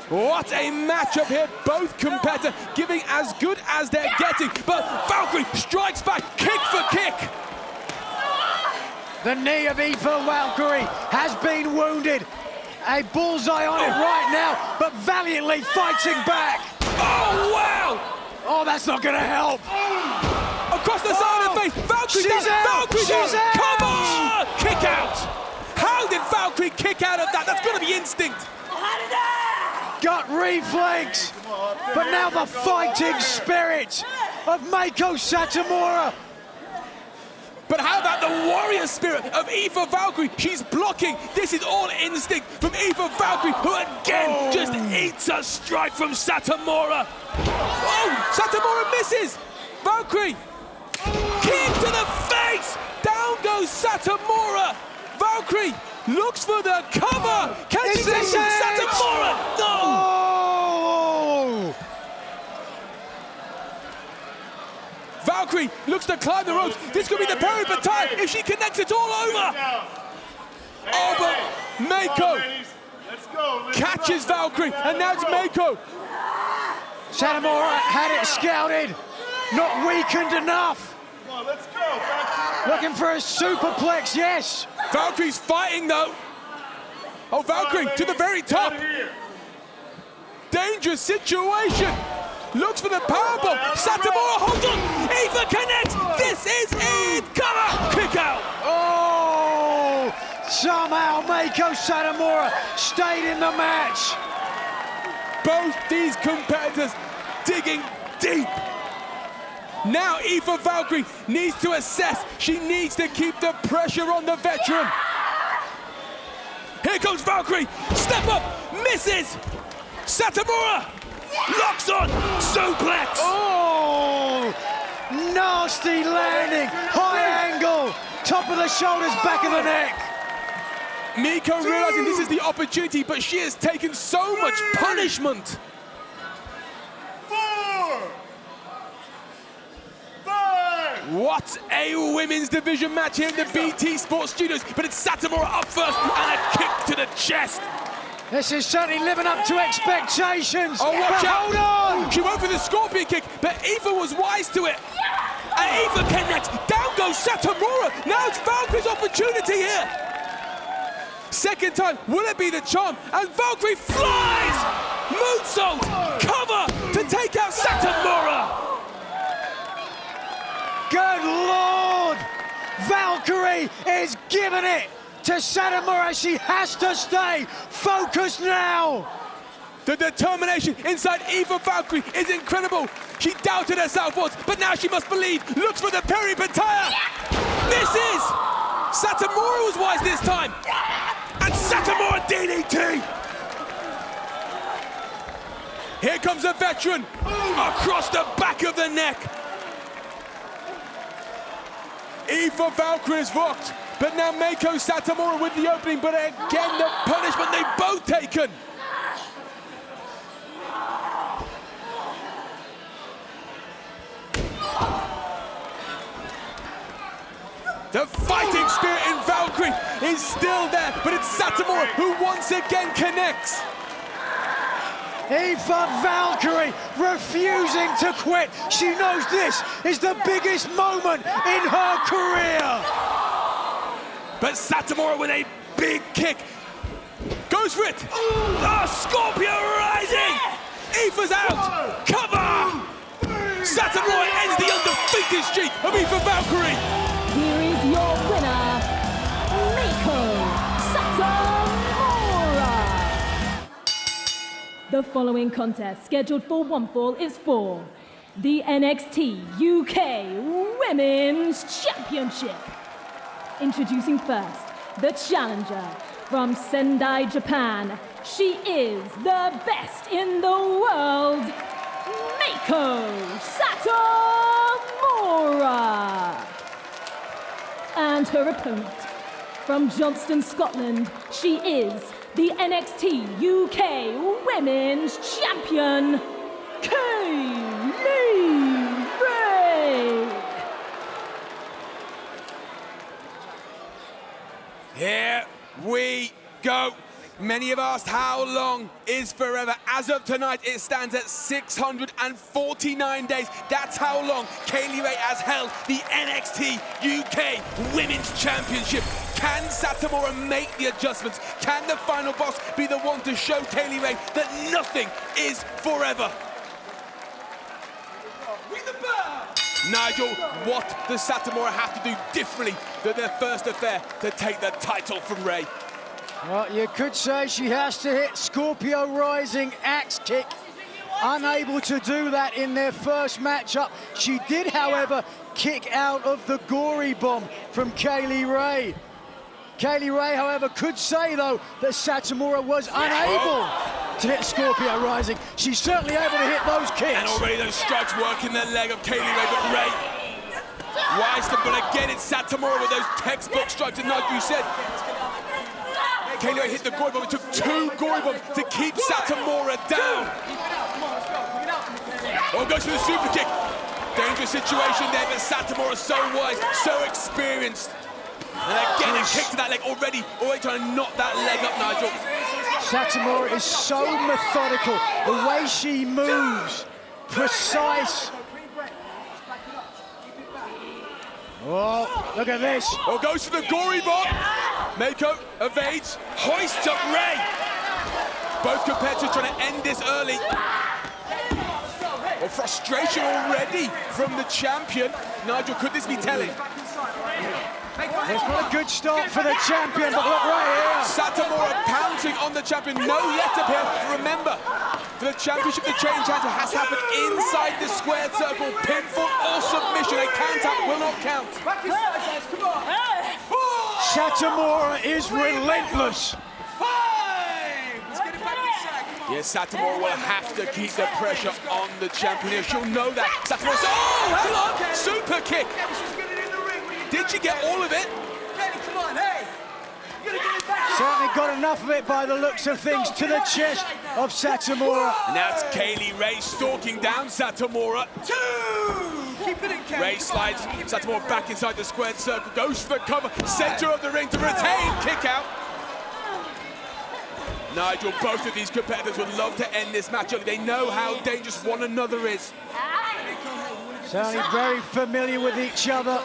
What a matchup here. Both competitors giving as good as they're getting. But Valkyrie strikes back, kick for kick. The knee of Aoife Valkyrie has been wounded. A bullseye on it right now, but valiantly fighting back. Oh, wow! Oh, that's not going to help. Across the side of the face. Valkyrie down. Valkyrie down. Come on! Kick out. How did Valkyrie kick out of that? That's got to be instinct. Gut reflex, but now the fighting spirit of Mako Satomura. But how about the warrior spirit of Aoife Valkyrie? She's blocking. This is all instinct from Aoife Valkyrie, who again just eats a strike from Satomura. Oh, Satomura misses. Valkyrie, kick to the face. Down goes Satomura. Valkyrie looks for the cover. Can she take Satomura? No! Oh! Valkyrie looks to climb the ropes. This could be the period for time if she connects it all over. Oh, but Mako catches Valkyrie, and now it's Mako. Satomura had it scouted, not weakened enough. Come on, let's go. Looking for a superplex, yes. Valkyrie's fighting though. Oh, Valkyrie to the very top. Dangerous situation. Looks for the powerbomb. Satomura holds on. Aoife connects. This is it. Cover. Kick out. Meiko Satomura stayed in the match. Both these competitors digging deep. Now Aoife Valkyrie needs to assess. She needs to keep the pressure on the veteran. Here comes Valkyrie. Step up, misses. Satomura locks on, suplex. Oh, nasty landing, high angle, top of the shoulders, back of the neck. Meiko realizing this is the opportunity, but she has taken so much punishment. 4, 5. What a women's division match here in the BT Sports Studios, but it's Satomura up first and a kick to the chest. This is certainly living up to expectations. Oh, watch but out. Hold on. She went for the scorpion kick, but Aoife was wise to it. And Aoife connects. Down goes Satomura. Now it's Valkyrie's opportunity here. Second time, will it be the charm? And Valkyrie flies! Moonsault! Cover to take out Satomura! Good Lord! Valkyrie is giving it to Satomura. She has to stay focused now. The determination inside Aoife Valkyrie is incredible. She doubted herself once, but now she must believe. Looks for the peripataya. Misses! Satomura was wise this time. And Satomura DDT! Here comes a veteran across the back of the neck. Aoife Valkyrie is rocked, but now Meiko Satomura with the opening, but again the punishment they've both taken. The fighting spirit in Valkyrie is still there, but it's Satomura who once again connects. Aoife Valkyrie refusing to quit. She knows this is the biggest moment in her career. But Satomura with a big kick. Goes for it. Scorpio rising. Aoife's out. Cover. Satomura ends the undefeated streak of Aoife Valkyrie. Here is your winner, Meiko Satomura. The following contest, scheduled for one fall, is for the NXT UK Women's Championship. Introducing first, the challenger from Sendai, Japan. She is the best in the world, Meiko Satomura. And her opponent, from Johnston, Scotland, she is the NXT UK Women's Champion, Kaylee Ray. Here we go. Many have asked how long is forever. As of tonight, it stands at 649 days. That's how long Kaylee Ray has held the NXT UK Women's Championship. Can Satomura make the adjustments? Can the final boss be the one to show Kaylee Ray that nothing is forever? Nigel, what does Satomura have to do differently than their first affair to take the title from Ray? Well, you could say she has to hit Scorpio Rising axe kick. Unable to do that in their first matchup. She did, however, kick out of the gory bomb from Kaylee Ray. Kaylee Ray, however, could say, though, that Satomura was unable to hit Scorpio Rising. She's certainly able to hit those kicks. And already those strikes working the leg of Kaylee Ray, but Ray wise to, but again, it's Satomura with those textbook strikes, and like you said, Kaylee Ray hit the gory bomb. It took 2 gory bombs to keep Satomura down. Oh, goes for the super kick. Dangerous situation there, but Satomura so wise, so experienced. And again, a kick to that leg already trying to knock that leg up, Nigel. Satomura is so methodical. The way she moves, precise. Oh, look at this. Oh, goes for the gory bomb. Meiko evades, hoists up Ray. Both competitors trying to end this early. Oh, frustration already from the champion. Nigel, could this be telling? It's not a good start for the champion, but look right here. Satomura pouncing on the champion. No let up here. Remember, for the championship, the change has to happen inside the squared circle. Pinfall or submission. A count out will not count. Satomura is relentless. Yes, Satomura will have to keep the pressure on the champion here. She'll know that. Satomura, oh, hang on, super kick. Did she get all of it? Certainly got enough of it by the looks of things to the chest of Satomura. And now it's Kaylee Ray stalking down Satomura. Ray slides Satomura back inside the squared circle, goes for the cover, center of the ring to retain, kick out. Nigel, both of these competitors would love to end this match early. They know how dangerous one another is. Certainly very familiar with each other.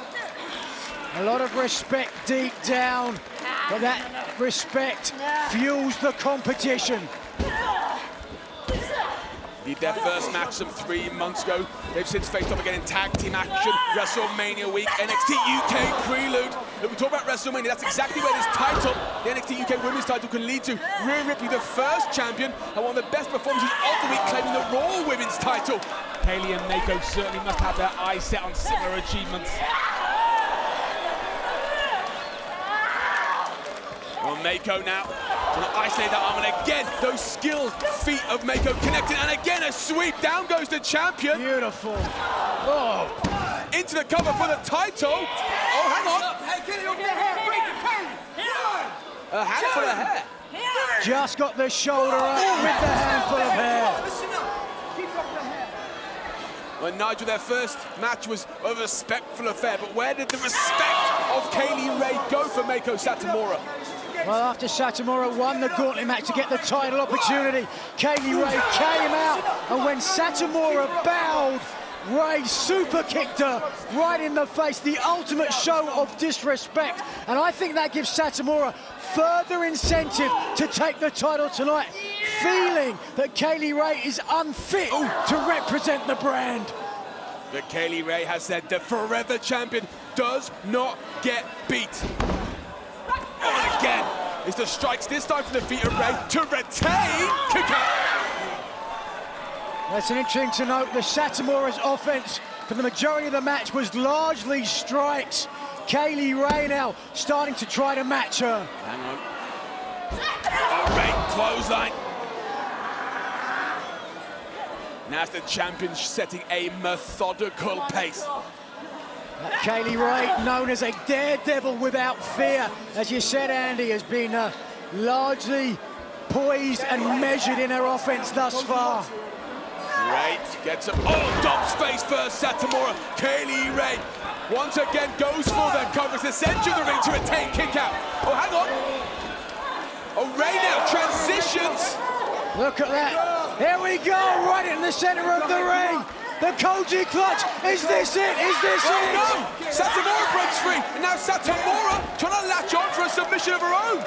A lot of respect deep down, but that respect fuels the competition. Did their first match some 3 months ago. They've since faced off again in tag team action, WrestleMania week, NXT UK Prelude. Look, we talk about WrestleMania, that's exactly where this title, the NXT UK Women's title, can lead to. Rhea Ripley, the first champion, and one of the best performances of the week, claiming the Raw Women's title. Kaylee and Mako certainly must have their eyes set on similar achievements. Well, Mako now trying to isolate that arm, and again, those skilled feet of Mako connected, and again, a sweep. Down goes the champion. Beautiful. Oh. Into the cover for the title. Oh, hang on. A handful of hair. Just got the shoulder up with the handful of hair. Well, Nigel, their first match was a respectful affair, but where did the respect of Kaylee Ray go for Mako Satomura? Well, after Satomura won the gauntlet match to get the title opportunity, Kaylee Ray came out, and when Satomura bowed, Ray super kicked her right in the face, the ultimate show of disrespect. And I think that gives Satomura further incentive to take the title tonight, feeling that Kaylee Ray is unfit to represent the brand. But Kaylee Ray has said the forever champion does not get beat. And again, it's the strikes, this time for the feet of Ray to retain. Kick out. That's an interesting to note. The Satomura's offense for the majority of the match was largely strikes. Kaylee Ray now starting to try to match her. Hang on. Oh, Ray, clothesline. Now it's the champion setting a methodical pace. Kaylee Ray, known as a daredevil without fear, as you said, Andy, has been largely poised and measured in her offense thus far. Ray gets up. Oh, dumps face first, Satomura. Kaylee Ray once again goes for the cover to the center of the ring to retain kick out. Oh, hang on. Oh, Ray now transitions. Look at that. Here we go, right in the center of the ring. The Koji clutch. Is this it? Is this it? No! Satomura breaks free. And now Satomura trying to latch on for a submission of her own.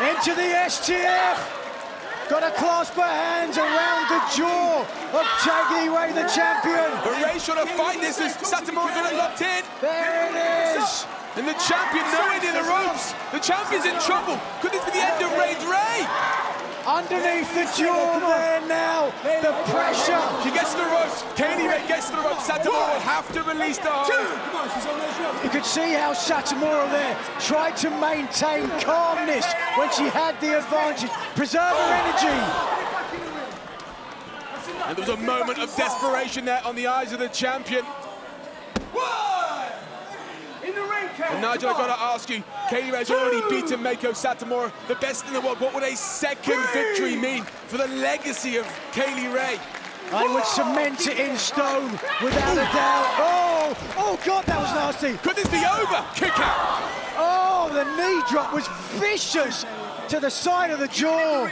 Into the STF. Got to clasp her hands around the jaw of Kaylee Ray, the champion. But Ray's trying to fight this as Satomura got it locked in. There it is. And the champion nowhere near the ropes. The champion's in trouble. Could this be the end of Ray's Ray? Underneath the jaw there now, the pressure. She gets to the ropes. Kaylee Ray gets to the ropes. Satomura will have to release the hold. You could see how Satomura there tried to maintain calmness when she had the advantage, preserve her energy. And there was a moment of desperation there on the eyes of the champion. And Nigel, I've got to ask you, Kaylee Ray's already beaten Mako Satomura, the best in the world. What would a second victory mean for the legacy of Kaylee Ray? I would cement it in stone, without a doubt. Oh, God, that was nasty. Could this be over? Kick out. Oh, the knee drop was vicious to the side of the jaw.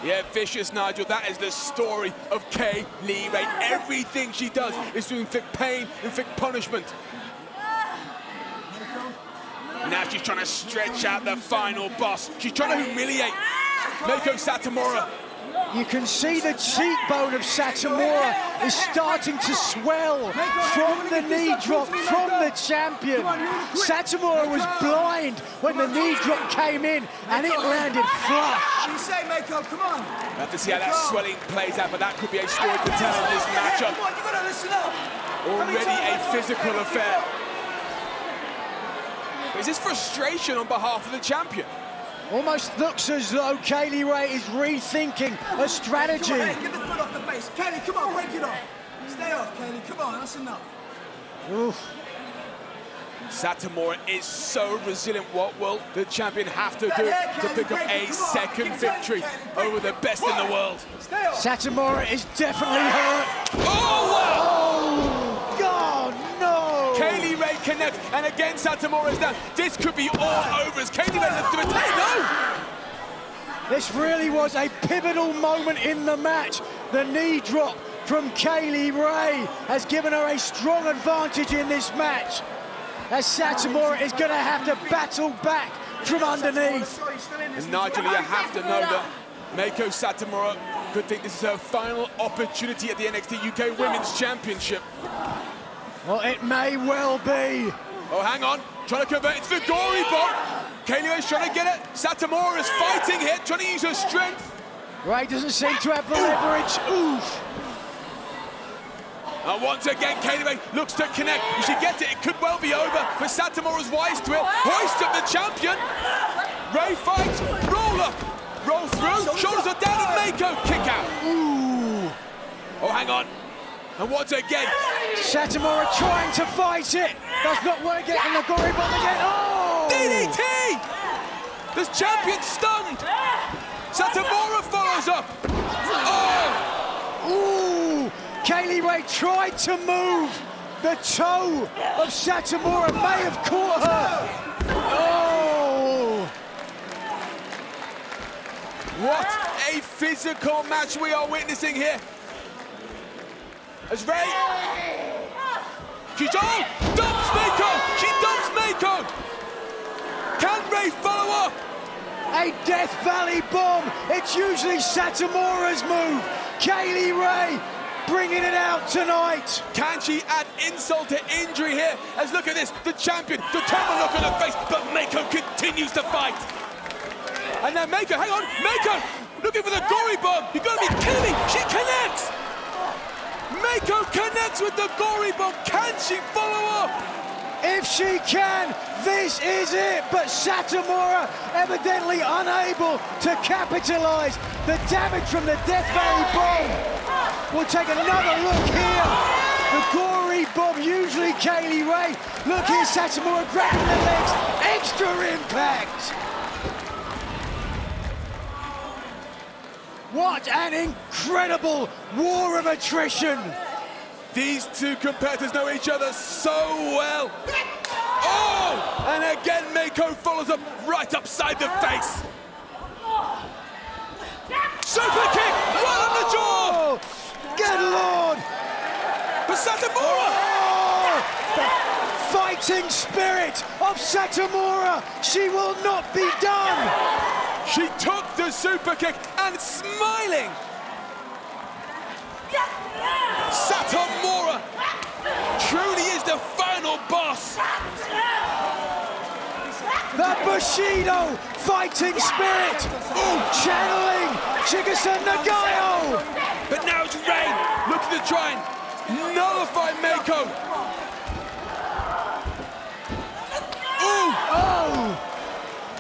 Yeah, vicious, Nigel. That is the story of Kaylee Ray. Everything she does is to inflict pain, inflict punishment. Now she's trying to stretch out the final boss. She's trying to humiliate Mako Satomura. You can see the cheekbone of Satomura is starting to swell from the knee drop from the champion. Satomura was blind when the knee drop came in and it landed flush. You say, Mako, come on. We'll have to see how that swelling plays out, but that could be a story to tell in this matchup. Come on, you gotta listen up. Already a physical affair. Is this frustration on behalf of the champion? Almost looks as though Kaylee Ray is rethinking a strategy. Come on, hey, get the foot off the face. Kaylee, come on, break it off. Stay off, Kaylee. Come on, that's enough. Oof. Satomura is so resilient. What will the champion have to do to pick up a second victory over the best in the world? Satomura is definitely hurt. Oh, wow! Oh, God, no! Kaylee Ray connects, and again Satomura is down. This could be all over as Kaylee Ray looks to retain. No! This really was a pivotal moment in the match. The knee drop from Kaylee Ray has given her a strong advantage in this match, as Satomura is going to have to battle back from underneath. And Nigel, you have to know that Mako Satomura could think this is her final opportunity at the NXT UK Women's Championship. Well, it may well be. Oh, hang on. Trying to convert it to the gory bomb. Kaylee Ray's trying to get it. Satomura is fighting here, trying to use her strength. Ray doesn't seem to have the leverage. Oof. And once again, Kaylee Ray looks to connect. If she gets it, it could well be over. But Satomura's wise to it. Hoist up the champion. Ray fights. Roll up. Roll through. Shoulders are down and Mako. Kick out. Ooh. Oh, hang on. And once again, Satomura trying to fight it. Does not want to get in the gory bomb again. Oh! DDT! This champion's stunned. Satomura follows up. Oh! Ooh! Kaylee Ray tried to move. The toe of Satomura may have caught her. Oh! What a physical match we are witnessing here. As Ray... She's on! Dumps Mako! She dumps Mako! Can Ray follow up? A Death Valley bomb. It's usually Satomura's move. Kaylee Ray bringing it out tonight. Can she add insult to injury here? As look at this, the champion, determined look on her face, but Mako continues to fight. And now Mako, hang on, Mako, looking for the gory bomb. You've got to be kidding me. She connects. Mako connects with the gory bomb. Can she follow up? If she can, this is it. But Satomura evidently unable to capitalize the damage from the Death Valley bomb. We'll take another look here. The gory bomb, usually Kaylee Ray. Look here, Satomura grabbing the legs. Extra impact. What an incredible war of attrition. These two competitors know each other so well. Oh! And again, Mako follows up right upside the face. Super kick right on the jaw. Good Lord. For Satomura. Oh! The fighting spirit of Satomura. She will not be done. She took the super kick and smiling. Satomura truly is the final boss. The Bushido fighting spirit. Ooh, channeling Chigusa Nagayo. But now it's Ray looking to try and nullify Mako. Ooh. Oh.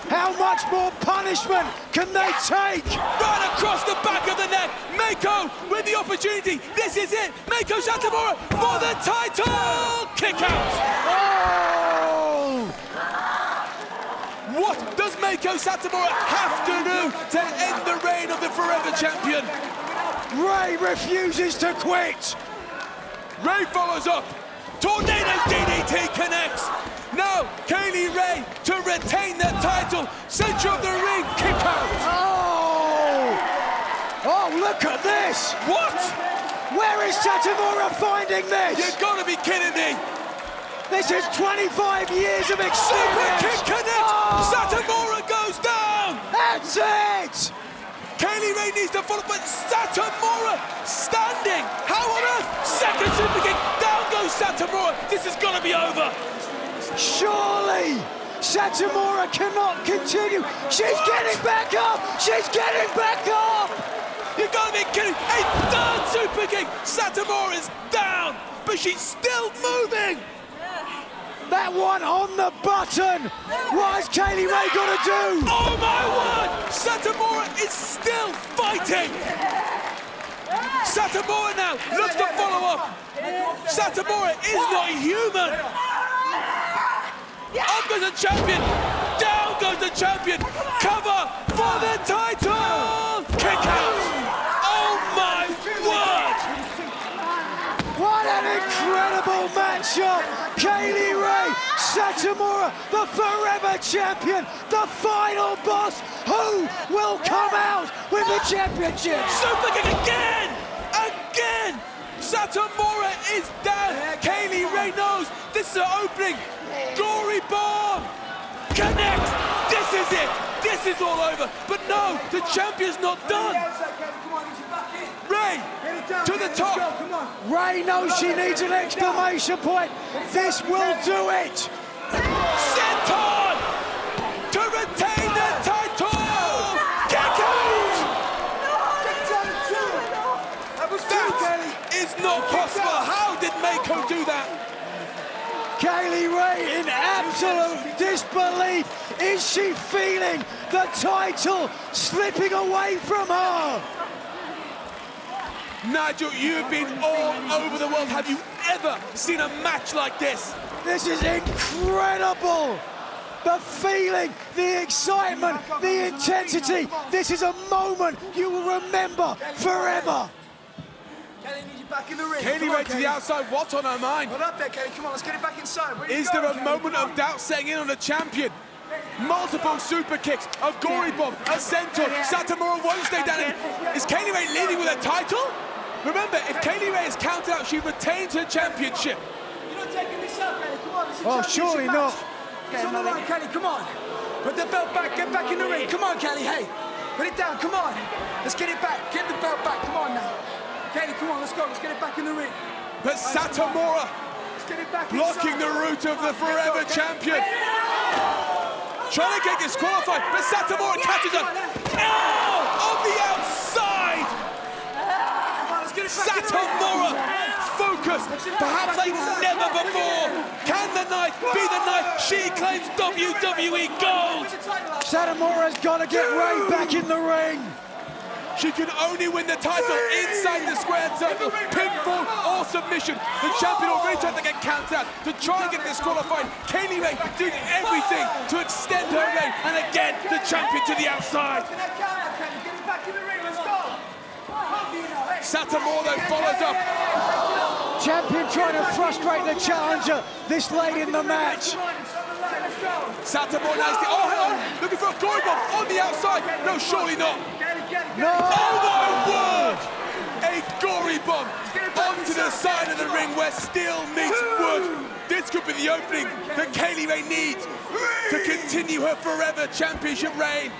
How much more punishment can they take? Right across the back of the neck. Mako with the opportunity. This is it. Mako Satomura for the title. Kick out. Oh! What does Mako Satomura have to do to end the reign of the Forever Champion? Ray refuses to quit. Ray follows up. Tornado DDT connects. Now, Kaylee Ray to retain the title. Center of the ring, kick out. Oh! Oh, look at this. What? Where is Satomura finding this? You've got to be kidding me. This is 25 years of experience. Super kick connects. Oh. Satomura goes down. That's it. Kaylee Ray needs to follow, but Satomura standing. How on earth? Second super kick. Down goes Satomura. This is going to be over. Surely Satomura cannot continue. She's getting back up. She's getting back up. You gotta be kidding. A third super kick. Satomura is down, but she's still moving. That one on the button. What has Kaylee Ray got to do? Oh my word! Satomura is still fighting. Satomura now looks to follow up. Satomura is not human. Up goes the champion. Down goes the champion. Cover for the title. Kick out. Oh my word! What an incredible matchup! Kaylee Ray, Satomura, the forever champion, the final boss. Who will come out with the championship? Super kick again! Again! Satomura is down. Kaylee Ray knows this is her opening. Gory bomb! Connect! This is it! This is all over. But no, the champion's not done. Ray, to the top. Ray knows she needs an exclamation point. This will do it. Senton to retain the title. Kick out! That is not possible. How did Meiko do that? Kaylee Ray in absolute disbelief. Is she feeling the title slipping away from her? Nigel, you've been all over the world. Have you ever seen a match like this? This is incredible. The feeling, the excitement, the intensity. This is a moment you will remember forever. Kelly needs you back in the ring. Kaylee Ray to the outside. What's on her mind? Hold up there, Kelly. Come on, let's get it back inside. Is there a moment of doubt setting in on the champion? Multiple super kicks, a gory bomb, a senton. Satomura won't stay down. Is Kaylee Ray leading with a title? Remember, if Kaylee Ray is counted out, she retains her championship. You're not taking this up, Kelly. Come on, this is a Oh, championship surely match. not. It's on the line, Kelly. Come on. Put the belt back. Get back in the ring. Come on, Kelly. Hey, put it down. Come on. Let's get it back. Get the belt back. Come on now. Kelly, come on. Let's go. Let's get it back in the ring. But Satomura blocking the route of the forever champion. Trying to get disqualified, but Satomura catches her. Ow! On the outside! Satomura focused, perhaps like never before. Can the night be the night she claims WWE Gold? Satomura's got to get Ray back in the ring. She can only win the title inside the squared circle, pinfall or submission. The champion already tried to get counted out to try and get disqualified. Kaylee Ray doing everything to extend her reign, and again the champion to the outside. Satomura though follows up. Champion trying to frustrate the challenger this late in the match. Satomura nasty. Oh, hang on. Looking for a gory bomb on the outside. No, surely not. No! Oh my word! A gory bomb onto the side of the ring where steel meets wood. This could be the opening that Kaylee Ray needs to continue her forever championship reign.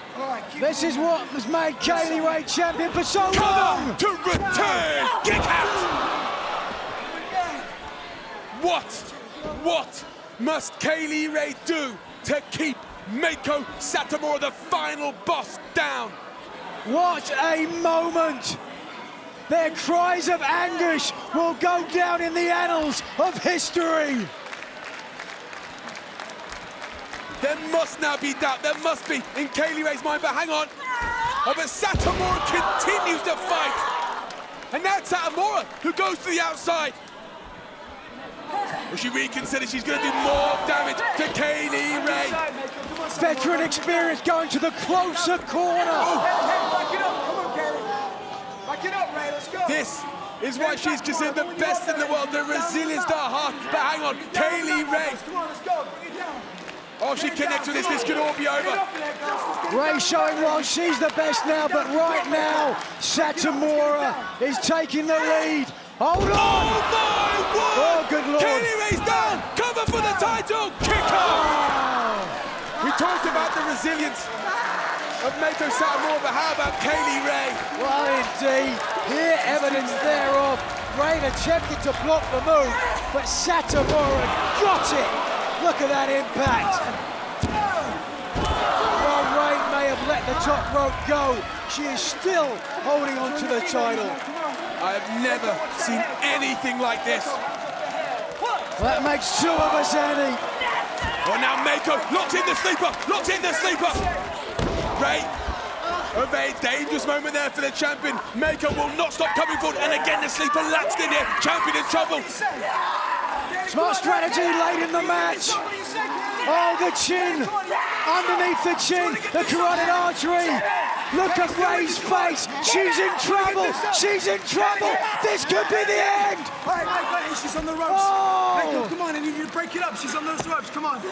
This is what has made Kaylee Ray champion for so long. Cover to return. Kick out. What must Kaylee Ray do to keep Meiko Satomura, the final boss, down? What a moment! Their cries of anguish will go down in the annals of history. There must now be doubt. There must be in Kaylee Ray's mind. But hang on. Oh, but Satomura continues to fight. And now it's Satomura who goes to the outside. Will she reconsider? She's going to do more damage to Kaylee Ray. Veteran experience going to the closer corner. Back it up. Come on, Kelly. Back it up, Ray. Let's go. This is why she's considered the best in the world, the resilience to her heart. But hang on, Kaylee Ray. Come on, let's go. Bring it down. Oh, she connects with this could all be over. Ray showing why she's the best now, but right now, Satomura is taking the lead. Hold on! Oh my word! Oh, good Lord! Kaylee Ray's down! Cover for the title! Kick out! We talked about the resilience. of Meiko Satomura, but how about Kaylee Ray? Well, indeed, here evidence thereof. Ray attempted to block the move, but Satomura got it. Look at that impact. While Ray may have let the top rope go, she is still holding on to the title. I have never seen anything like this. Well, that makes two of us, Andy. Oh, now Meiko locked in the sleeper, locked in the sleeper. Ray, a very dangerous moment there for the champion. Meiko will not stop coming forward, and again the sleeper latched in here. Champion in trouble. Smart strategy late in the match. Oh, the chin, underneath the chin, the carotid artery. Look at Ray's face. She's in trouble. She's in trouble. This could be the end. Hey, she's on the ropes. Oh. Meiko, come on, I need you to break it up. She's on those ropes. Come on.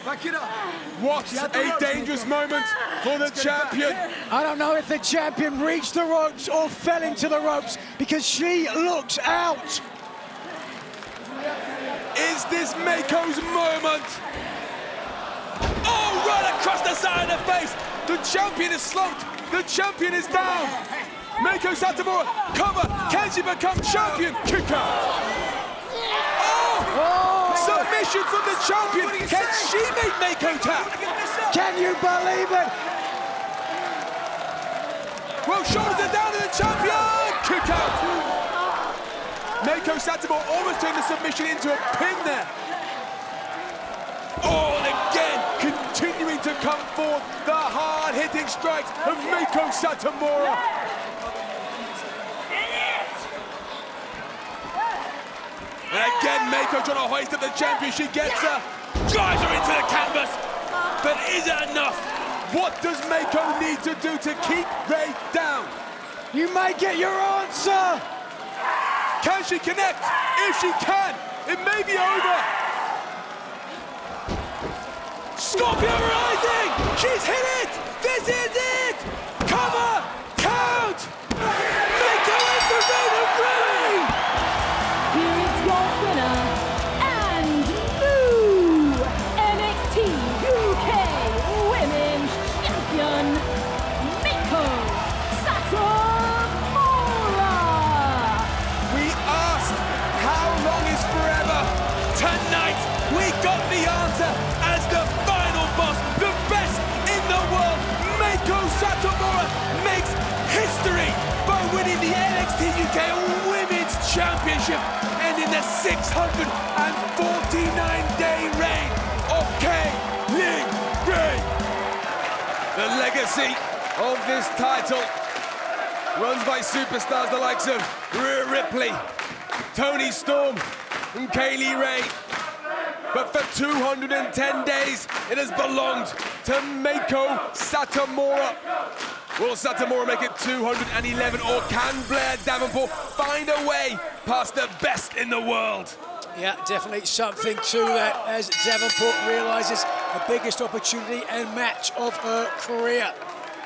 Back it up. What a dangerous moment for the champion. I don't know if the champion reached the ropes or fell into the ropes because she looks out. Is this Meiko's moment? Oh, right across the side of the face. The champion is slumped. The champion is down. Meiko Satomura, cover. Can she become champion? Kick out. Oh! Submission from the champion. Can she make Meiko tap? Can you believe it? Well, shoulders are down to the champion. Kick out. Meiko Satomura almost turned the submission into a pin there. Oh, and again, continuing to come forth, the hard-hitting strikes of Meiko Satomura. And again, Meiko trying to hoist up the champion. She gets her, drives her into the canvas. But is it enough? What does Meiko need to do to keep Ray down? You may get your answer. Can she connect? If she can, it may be over. Scorpio rising! She's hit it! This is it! Cover! Count! Meiko is the reign of Ray! Here is your winner and new NXT UK Women's Champion, Meiko Satomura. We asked, how long is forever? Tonight, we got the answer as the final boss, the best in the world. Meiko Satomura makes history by winning the NXT UK Women's Championship, ending the 649-day reign of Kaylee Ray. The legacy of this title runs by superstars the likes of Rhea Ripley, Toni Storm, and Kaylee Ray. But for 210 days, it has belonged to Meiko Satomura. Will Satomura make it 211, or can Blair Davenport find a way past the best in the world? Yeah, definitely something to that as Davenport realises the biggest opportunity and match of her career.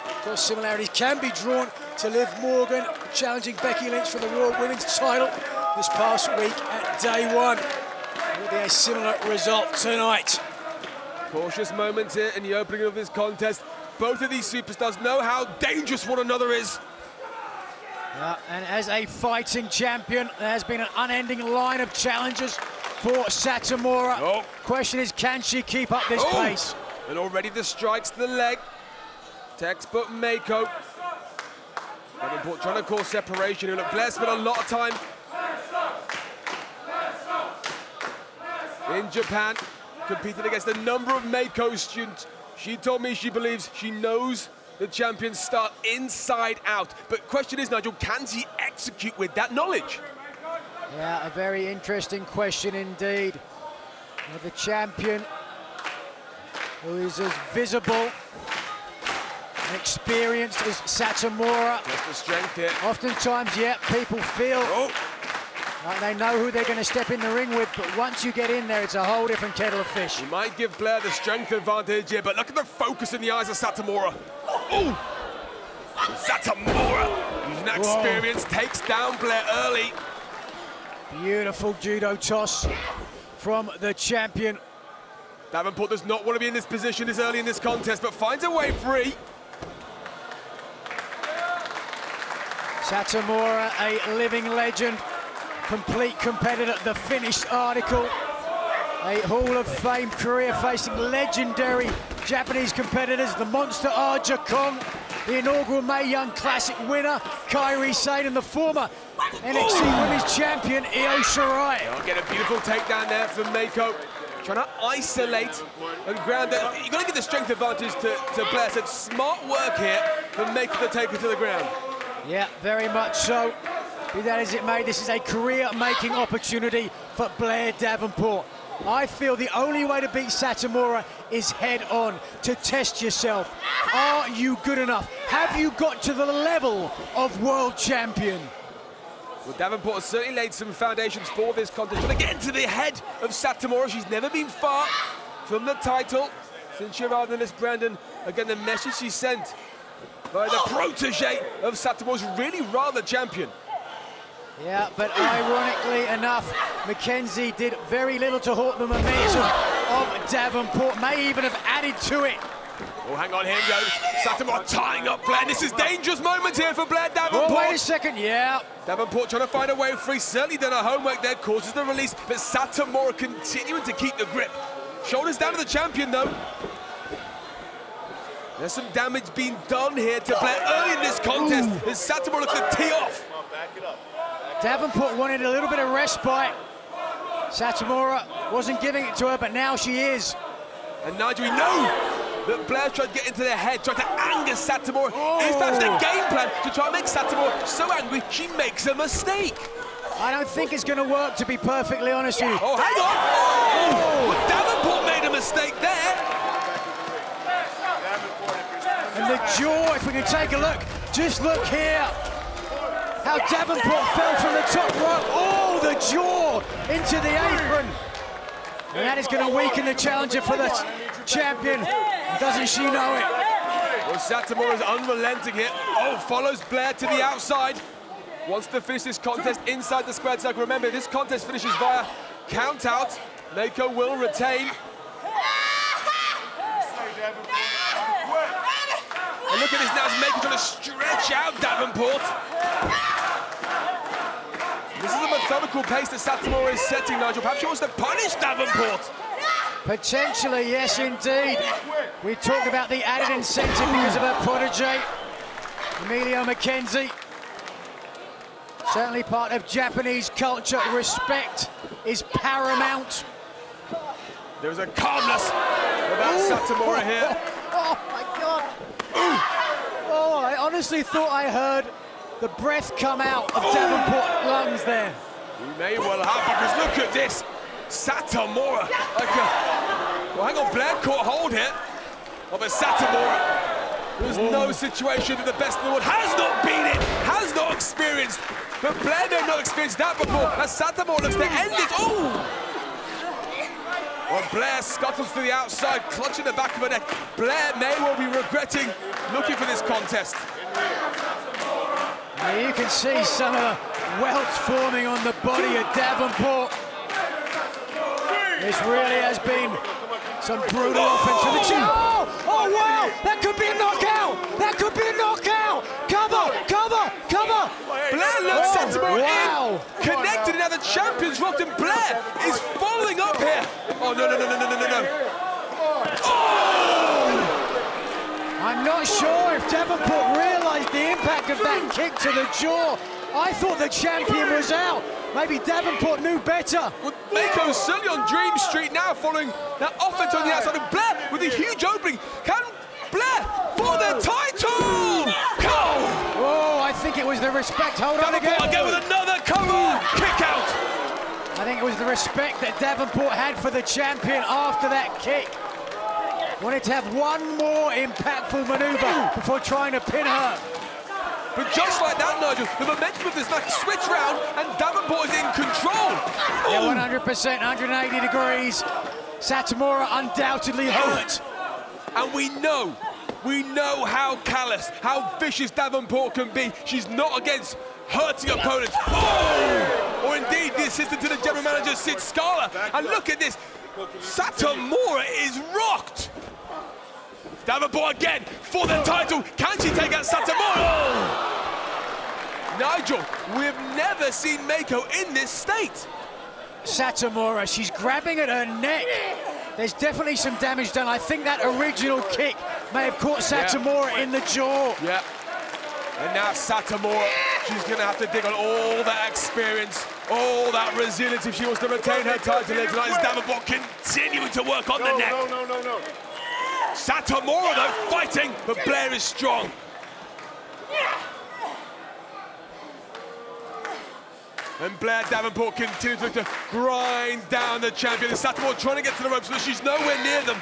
Of course, similarities can be drawn to Liv Morgan challenging Becky Lynch for the Raw Women's title this past week at Day 1. Will be a similar result tonight. Cautious moment here in the opening of this contest. Both of these superstars know how dangerous one another is. Yeah, and as a fighting champion, there has been an unending line of challenges for Satomura. Oh. Question is, can she keep up this pace? And already the strikes to the leg. Textbook Meiko. Davenport trying to cause separation here. Look, Blair spent a lot of time in Japan, competing against a number of Meiko students. She told me she believes she knows the champions start inside out. But question is, Nigel, can she execute with that knowledge? Yeah, a very interesting question indeed. The champion, who is as visible and experienced as Satomura. Just the strength here. Oftentimes, yeah, people feel like they know who they're going to step in the ring with, but once you get in there, it's a whole different kettle of fish. You might give Blair the strength advantage here, but look at the focus in the eyes of Satomura. Oh! Satomura, using that experience, takes down Blair early. Beautiful judo toss from the champion. Davenport does not want to be in this position this early in this contest, but finds a way free. Satomura, a living legend, complete competitor, the finished article. A Hall of Fame career facing legendary Japanese competitors, the monster Aja Kong, the inaugural Mae Young Classic winner, Kairi Sane, and the former NXT Women's Champion, Io Shirai. I'll get a beautiful takedown there from Meiko. Trying to isolate and ground it. You've got to give the strength advantage to Blair. So smart work here from Meiko to take her to the ground. Yeah, very much so. Be that as it may, this is a career-making opportunity for Blair Davenport. I feel the only way to beat Satomura is head-on, to test yourself. Are you good enough? Have you got to the level of world champion? Well, Davenport has certainly laid some foundations for this contest. Trying to get into the head of Satomura. She's never been far from the title since she arrived in this, Brandon. Again, the message she sent by the protege of Satomura is really rather champion. Yeah, but ironically enough, Mackenzie did very little to halt the momentum of Davenport, may even have added to it. Oh, hang on, here we go. Satomura tying up Blair. This is dangerous moment here for Blair Davenport. Oh, wait a second, yeah. Davenport trying to find a way free. Certainly done her homework there, causes the release, but Satomura continuing to keep the grip. Shoulders down to the champion, though. There's some damage being done here to Blair early in this contest as Satomura looks to tee off. Davenport wanted a little bit of respite. Satomura wasn't giving it to her, but now she is. And Nigel, we know that Blair's tried to get into their head, tried to anger Satomura. It's perhaps their game plan to try and make Satomura so angry she makes a mistake. I don't think it's going to work, to be perfectly honest with you. Oh, hang on! Oh, Davenport made a mistake there. And the jaw, if we can take a look, just look here. How Davenport fell from the top rope. Oh, the jaw into the apron. And that is going to weaken the challenger for the champion. Doesn't she know it? Well, Satomura is unrelenting here. Oh, follows Blair to the outside. Wants to finish this contest inside the squared circle. Remember, this contest finishes via count out. Meiko will retain. And look at this now, as Meiko trying to stretch out Davenport. This is a methodical pace that Satomura is setting, Nigel. Perhaps she wants to punish Davenport. Potentially, yes, indeed. We talk about the added incentive because of her protege, Emilio Mackenzie. Certainly part of Japanese culture. Respect is paramount. There's a calmness about Satomura here. Oh, my God. Oh, I honestly thought I heard the breath come out of Davenport lungs there. We may well have, because look at this. Satomura, well, hang on, Blair caught hold here of a Satomura. There's no situation that the best in the world has not been in, has not experienced. But Blair may not experienced that before, as Satomura looks to end it. Oh! Well, Blair scuttles to the outside, clutching the back of her neck. Blair may well be regretting looking for this contest. Now you can see some of the welts forming on the body of Davenport. This really has been some brutal offense from the team. Oh, wow! That could be a knockout! That could be a knockout! Cover! Cover! Cover! Blair looks Satomura in, connected, and now the champion's rocked, and Blair is following up here. Oh, no. Oh! I'm not sure if Davenport realised the impact of that kick to the jaw. I thought the champion was out. Maybe Davenport knew better. Well, Meiko's certainly on Dream Street now, following that offense on the outside. And Blair with a huge opening. Can Blair for the title? Oh, I think it was the respect. Hold on again. Again with another cover. Kick out. I think it was the respect that Davenport had for the champion after that kick. Wanted to have one more impactful maneuver before trying to pin her. But just like that, Nigel, the momentum of this match switched round and Davenport is in control. Yeah, 100%, 180 degrees. Satomura undoubtedly hurt. And we know how callous, how vicious Davenport can be. She's not against hurting opponents. Oh! Or indeed, the assistant to the general manager, Sid Scala. And look at this. Satomura is rocked. Davenport again for the title. Can she take out Satomura? Nigel, we've never seen Meiko in this state. Satomura, she's grabbing at her neck. There's definitely some damage done. I think that original kick may have caught Satomura in the jaw. Yeah. And now Satomura, she's going to have to dig on all that experience, all that resilience if she wants to retain her title here tonight. As Davenport continuing to work on the neck. No. Satomura, though, fighting, but Blair is strong. And Blair Davenport continues to grind down the champion. And Satomura trying to get to the ropes, but she's nowhere near them.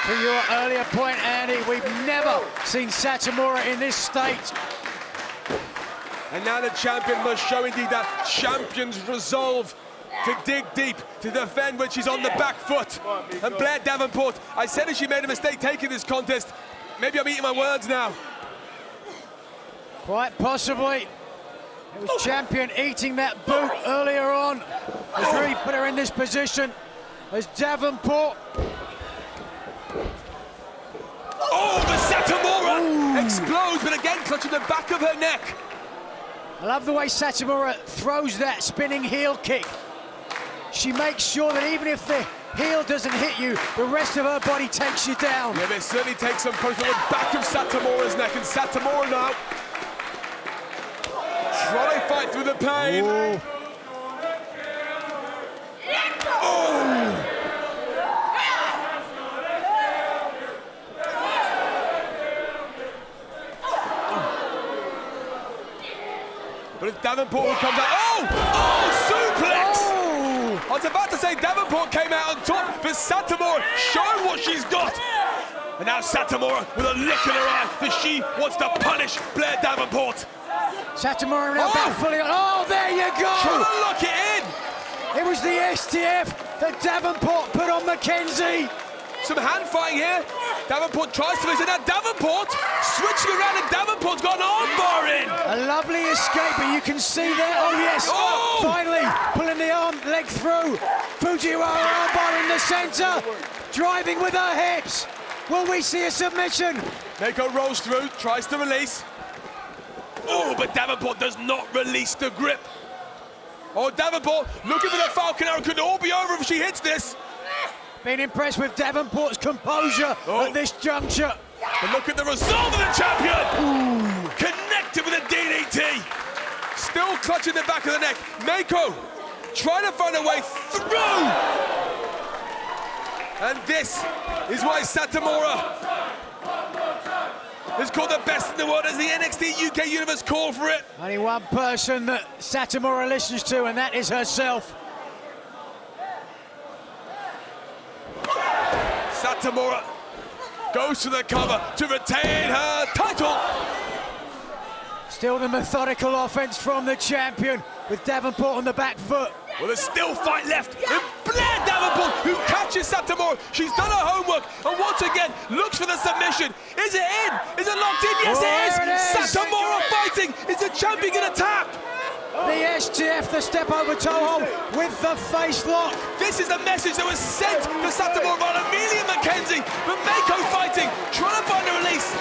To your earlier point, Andy, we've never seen Satomura in this state. And now the champion must show indeed that champion's resolve to dig deep, to defend when she's on the back foot. And Blair Davenport, I said that she made a mistake taking this contest. Maybe I'm eating my words now. Quite possibly. It was champion eating that boot earlier on. Has really put her in this position as Davenport. Oh, but Satomura explodes, but again clutching the back of her neck. I love the way Satomura throws that spinning heel kick. She makes sure that even if the heel doesn't hit you, the rest of her body takes you down. Yeah, but it certainly takes some punch on the back of Satomura's neck, and Satomura now trying to fight through the pain. Ooh. Oh! But it's Davenport who comes out. Oh, suplex! Oh. I was about to say Davenport came out on top, but Satomura showing what she's got. And now Satomura with a look in her eye that she wants to punish Blair Davenport. Satomura now back fully on. Oh, there you go! Trying to lock it in. It was the STF that Davenport put on Mackenzie. Some hand fighting here. Davenport tries to lose it. Now Davenport switching around, and Davenport's got an armbar in. A lovely escape, but you can see there. Oh yes! Oh! Finally pulling the leg through. Fujiwara armbar in the centre, driving with her hips. Will we see a submission? Meiko rolls through, tries to release. Oh, but Davenport does not release the grip. Oh, Davenport looking for the Falcon Arrow. Could all be over if she hits this. Been impressed with Davenport's composure at this juncture. But look at the resolve of the champion. Ooh. Connected with a DDT. Still clutching the back of the neck. Meiko trying to find a way through. And this is why Satomura is called the best in the world, as the NXT UK Universe call for it. Only one person that Satomura listens to, and that is herself. Satomura goes to the cover to retain her title. Still the methodical offense from the champion with Davenport on the back foot. Well, there's still fight left. And Blair Davenport, who catches Satomura. She's done her homework and once again looks for the submission. Is it in? Is it locked in? Yes, it is. Satomura fighting. Is the champion going to tap? The STF, the step over toe hold with the face lock. This is the message that was sent to Satomura by Amelia Mackenzie. But Meiko fighting, trying to find a release.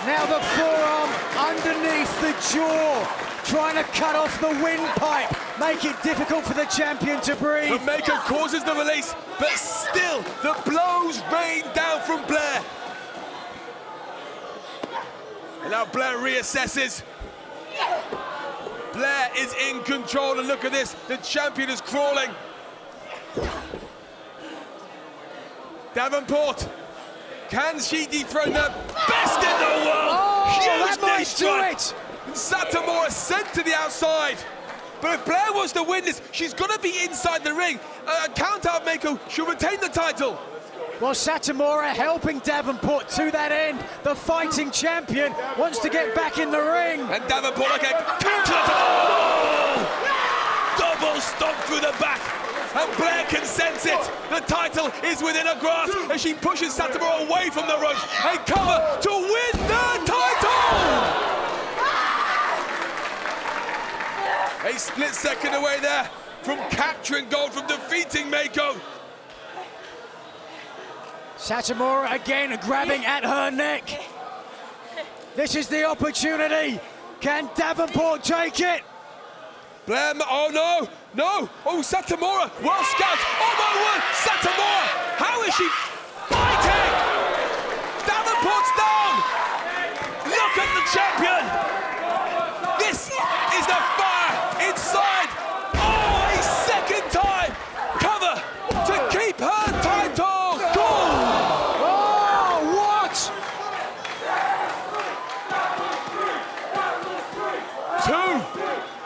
Now the forearm underneath the jaw, trying to cut off the windpipe, make it difficult for the champion to breathe. But Meiko causes the release, but still the blows rain down from Blair. And now Blair reassesses. Blair is in control, and look at this, the champion is crawling. Davenport, can she dethrone the best in the world? Oh, Huge that might do it. Satomura sent to the outside. But if Blair wants to win this, she's got to be inside the ring. A count out Meiko, she'll retain the title. Well, Satomura helping Davenport to that end. The fighting champion wants to get back in the ring. And Davenport like a counter. Oh! Double stomp through the back. And Blair can sense it. The title is within her grasp as she pushes Satomura away from the ropes. A cover to win the title! A split second away there from capturing gold, from defeating Meiko. Satomura again grabbing at her neck. This is the opportunity Can Davenport take it? Blair, oh no, no! Oh, Satomura, well scouted. Oh my word, Satomura! How is she fighting? Davenport's down! Look at the champion! This is the fire inside! Oh, a second time! Cover to keep her title! Goal! Oh, what? 2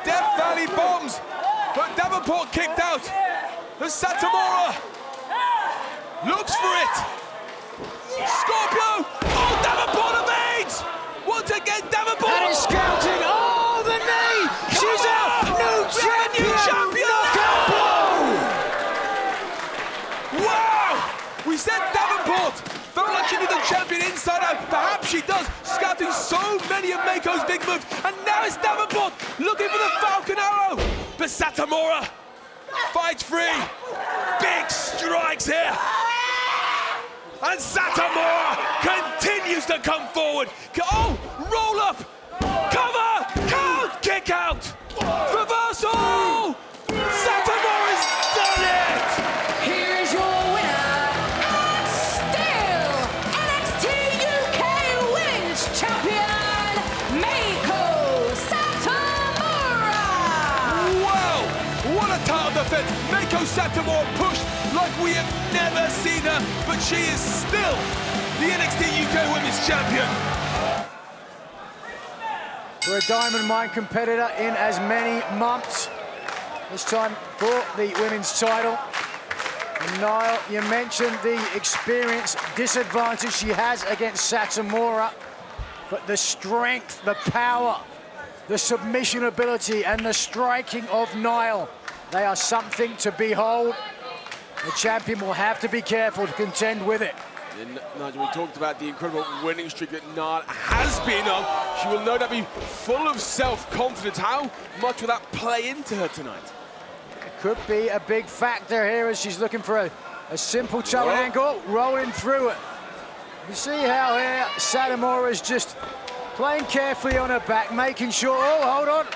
Death Valley bombs, but Davenport kicked out. And Satomura looks for it. Scorpio! Oh, Davenport evades! Once again, Davenport! And it's scouted. Oh, the knee! She's out! New champion! New champion! Knockout blow! Wow! We said Davenport felt like she knew the champion inside out. Perhaps she does, scouting so many of Mako's big moves. And now it's Davenport looking for the Falcon Arrow. But Satomura fights free. Big strikes here. And Satomura continues to come forward. Oh, roll up, cover, count, kick out, reversal. Satomura's done it. Here's your winner, and still NXT UK Women's Champion, Meiko Satomura! Wow, what a title defense. Meiko Satomura pushed like we have never seen her, but she is still the NXT UK Women's Champion. For a Diamond Mine competitor in as many months, this time for the women's title. And Niall, you mentioned the experience disadvantage she has against Satomura, but the strength, the power, the submission ability and the striking of Niall, they are something to behold. The champion will have to be careful to contend with it. And Nigel, we talked about the incredible winning streak that Niall has been on. She will no doubt be full of self-confidence. How much will that play into her tonight? It could be a big factor here as she's looking for a simple toe and ankle, rolling through it. You see how here Satomura is just playing carefully on her back, making sure, oh, hold on,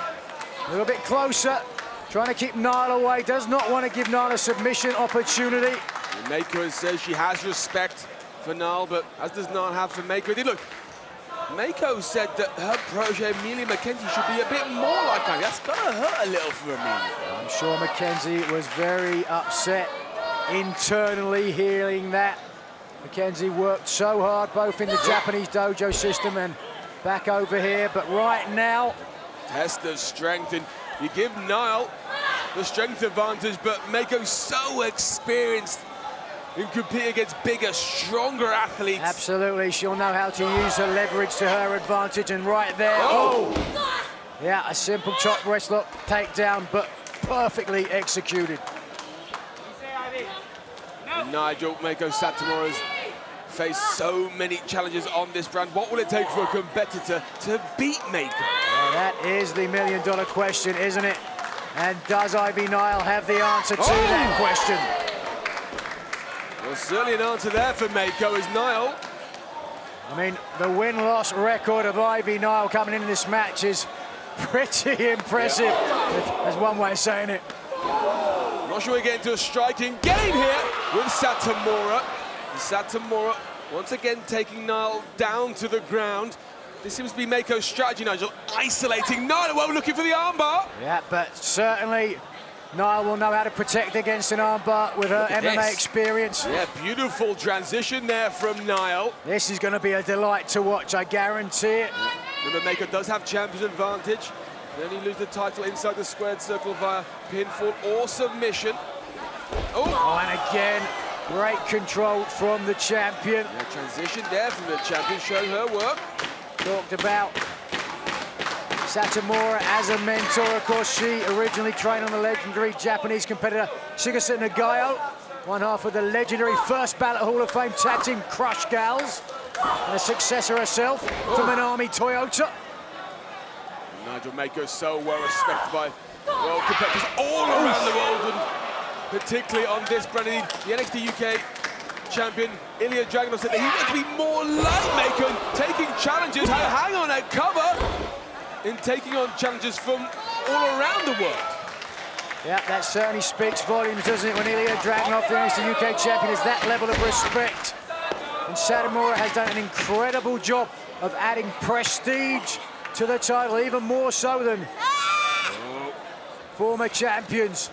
a little bit closer, trying to keep Niall away, does not want to give Niall a submission opportunity. And Meiko says she has respect for Niall, but as does Niall have for Meiko. Look, Meiko said that her protege, Amelia Mackenzie, should be a bit more like her. That's gonna hurt a little for Amelia. I'm sure Mackenzie was very upset internally hearing that. Mackenzie worked so hard, both in the Japanese dojo system and back over here, but right now... Test of strength, and you give Niall the strength advantage, but Meiko's so experienced in competing against bigger, stronger athletes. Absolutely, she'll know how to use her leverage to her advantage, and right there, oh! Yeah, a simple chop wrist lock takedown, but perfectly executed. And Nigel, Meiko Satomura's faced so many challenges on this brand. What will it take for a competitor to beat Meiko? Well, that is the million-dollar question, isn't it? And does Ivy Nile have the answer to that question? Well, certainly an answer there for Meiko is Niall. I mean, the win-loss record of Ivy Nile coming into this match is pretty impressive. That's one way of saying it. Not sure we get into a striking game here with Satomura. Satomura once again taking Niall down to the ground. This seems to be Meiko's strategy, Nigel, isolating Niall. Well, looking for the armbar. Yeah, but certainly Niall will know how to protect against an armbar with her MMA experience. Yeah, beautiful transition there from Niall. This is going to be a delight to watch, I guarantee it. Remember, Meiko does have champion's advantage. Then he loses the title inside the squared circle via pinfall or submission. Oh, and again, great control from the champion. Yeah, transition there from the champion, showing her work. Talked about Satomura as a mentor. Of course, she originally trained on the legendary Japanese competitor Chigusa Nagayo, one half of the legendary First Ballot Hall of Fame tag team Crush Gals, and a successor herself to Manami Toyota. Nigel Meiko so well respected by world competitors all around the world, and particularly on this brand. The NXT UK champion Ilya Dragunov said that he wants to be more like Meiko, taking challenges. Hang on, that cover. in taking on challengers from all around the world. Yeah, that certainly speaks volumes, doesn't it, when Ilya Dragunov, the NXT UK champion, is that level of respect. And Satomura has done an incredible job of adding prestige to the title, even more so than former champions.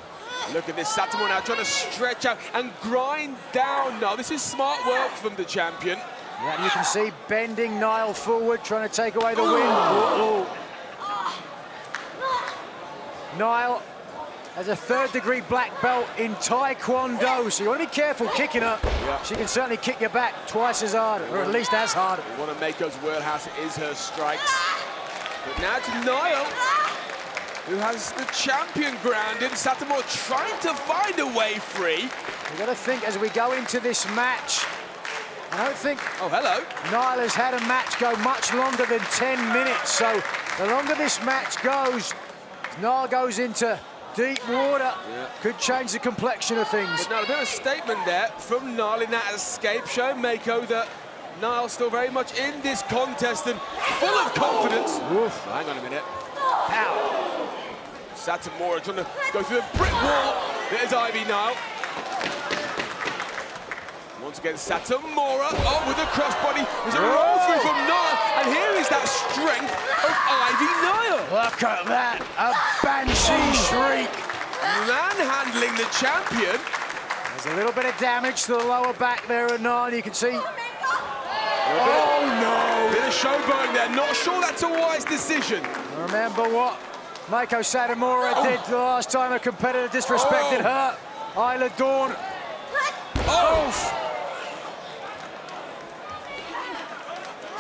Look at this, Satomura now trying to stretch out and grind down. Now, this is smart work from the champion. Yeah, you can see bending Niall forward, trying to take away the win. Niall has a third-degree black belt in Taekwondo, so you want to be careful kicking her. Yeah. She can certainly kick you back twice as hard, or at least as hard. One of Mako's wheelhouse is her strikes. But now to Niall, who has the champion grounded. Satomura trying to find a way free. You've got to think as we go into this match, I don't think Niall has had a match go much longer than 10 minutes. So the longer this match goes, Niall goes into deep water, could change the complexion of things. But now a bit of a statement there from Niall in that escape, showing Mako that Niall's still very much in this contest and full of confidence. Oof. Hang on a minute. Pow. Satomura trying to go through the brick wall. There's Ivy Niall. Once again, Satomura, with a crossbody. There's a roll through from Niall, and here is that strength of Ivy Niall. Look at that, a banshee shriek. Manhandling the champion. There's a little bit of damage to the lower back there at Niall, you can see. Oh no! Bit of showboating there, not sure that's a wise decision. Remember what Mako Satomura did the last time a competitor disrespected her. Isla Dawn.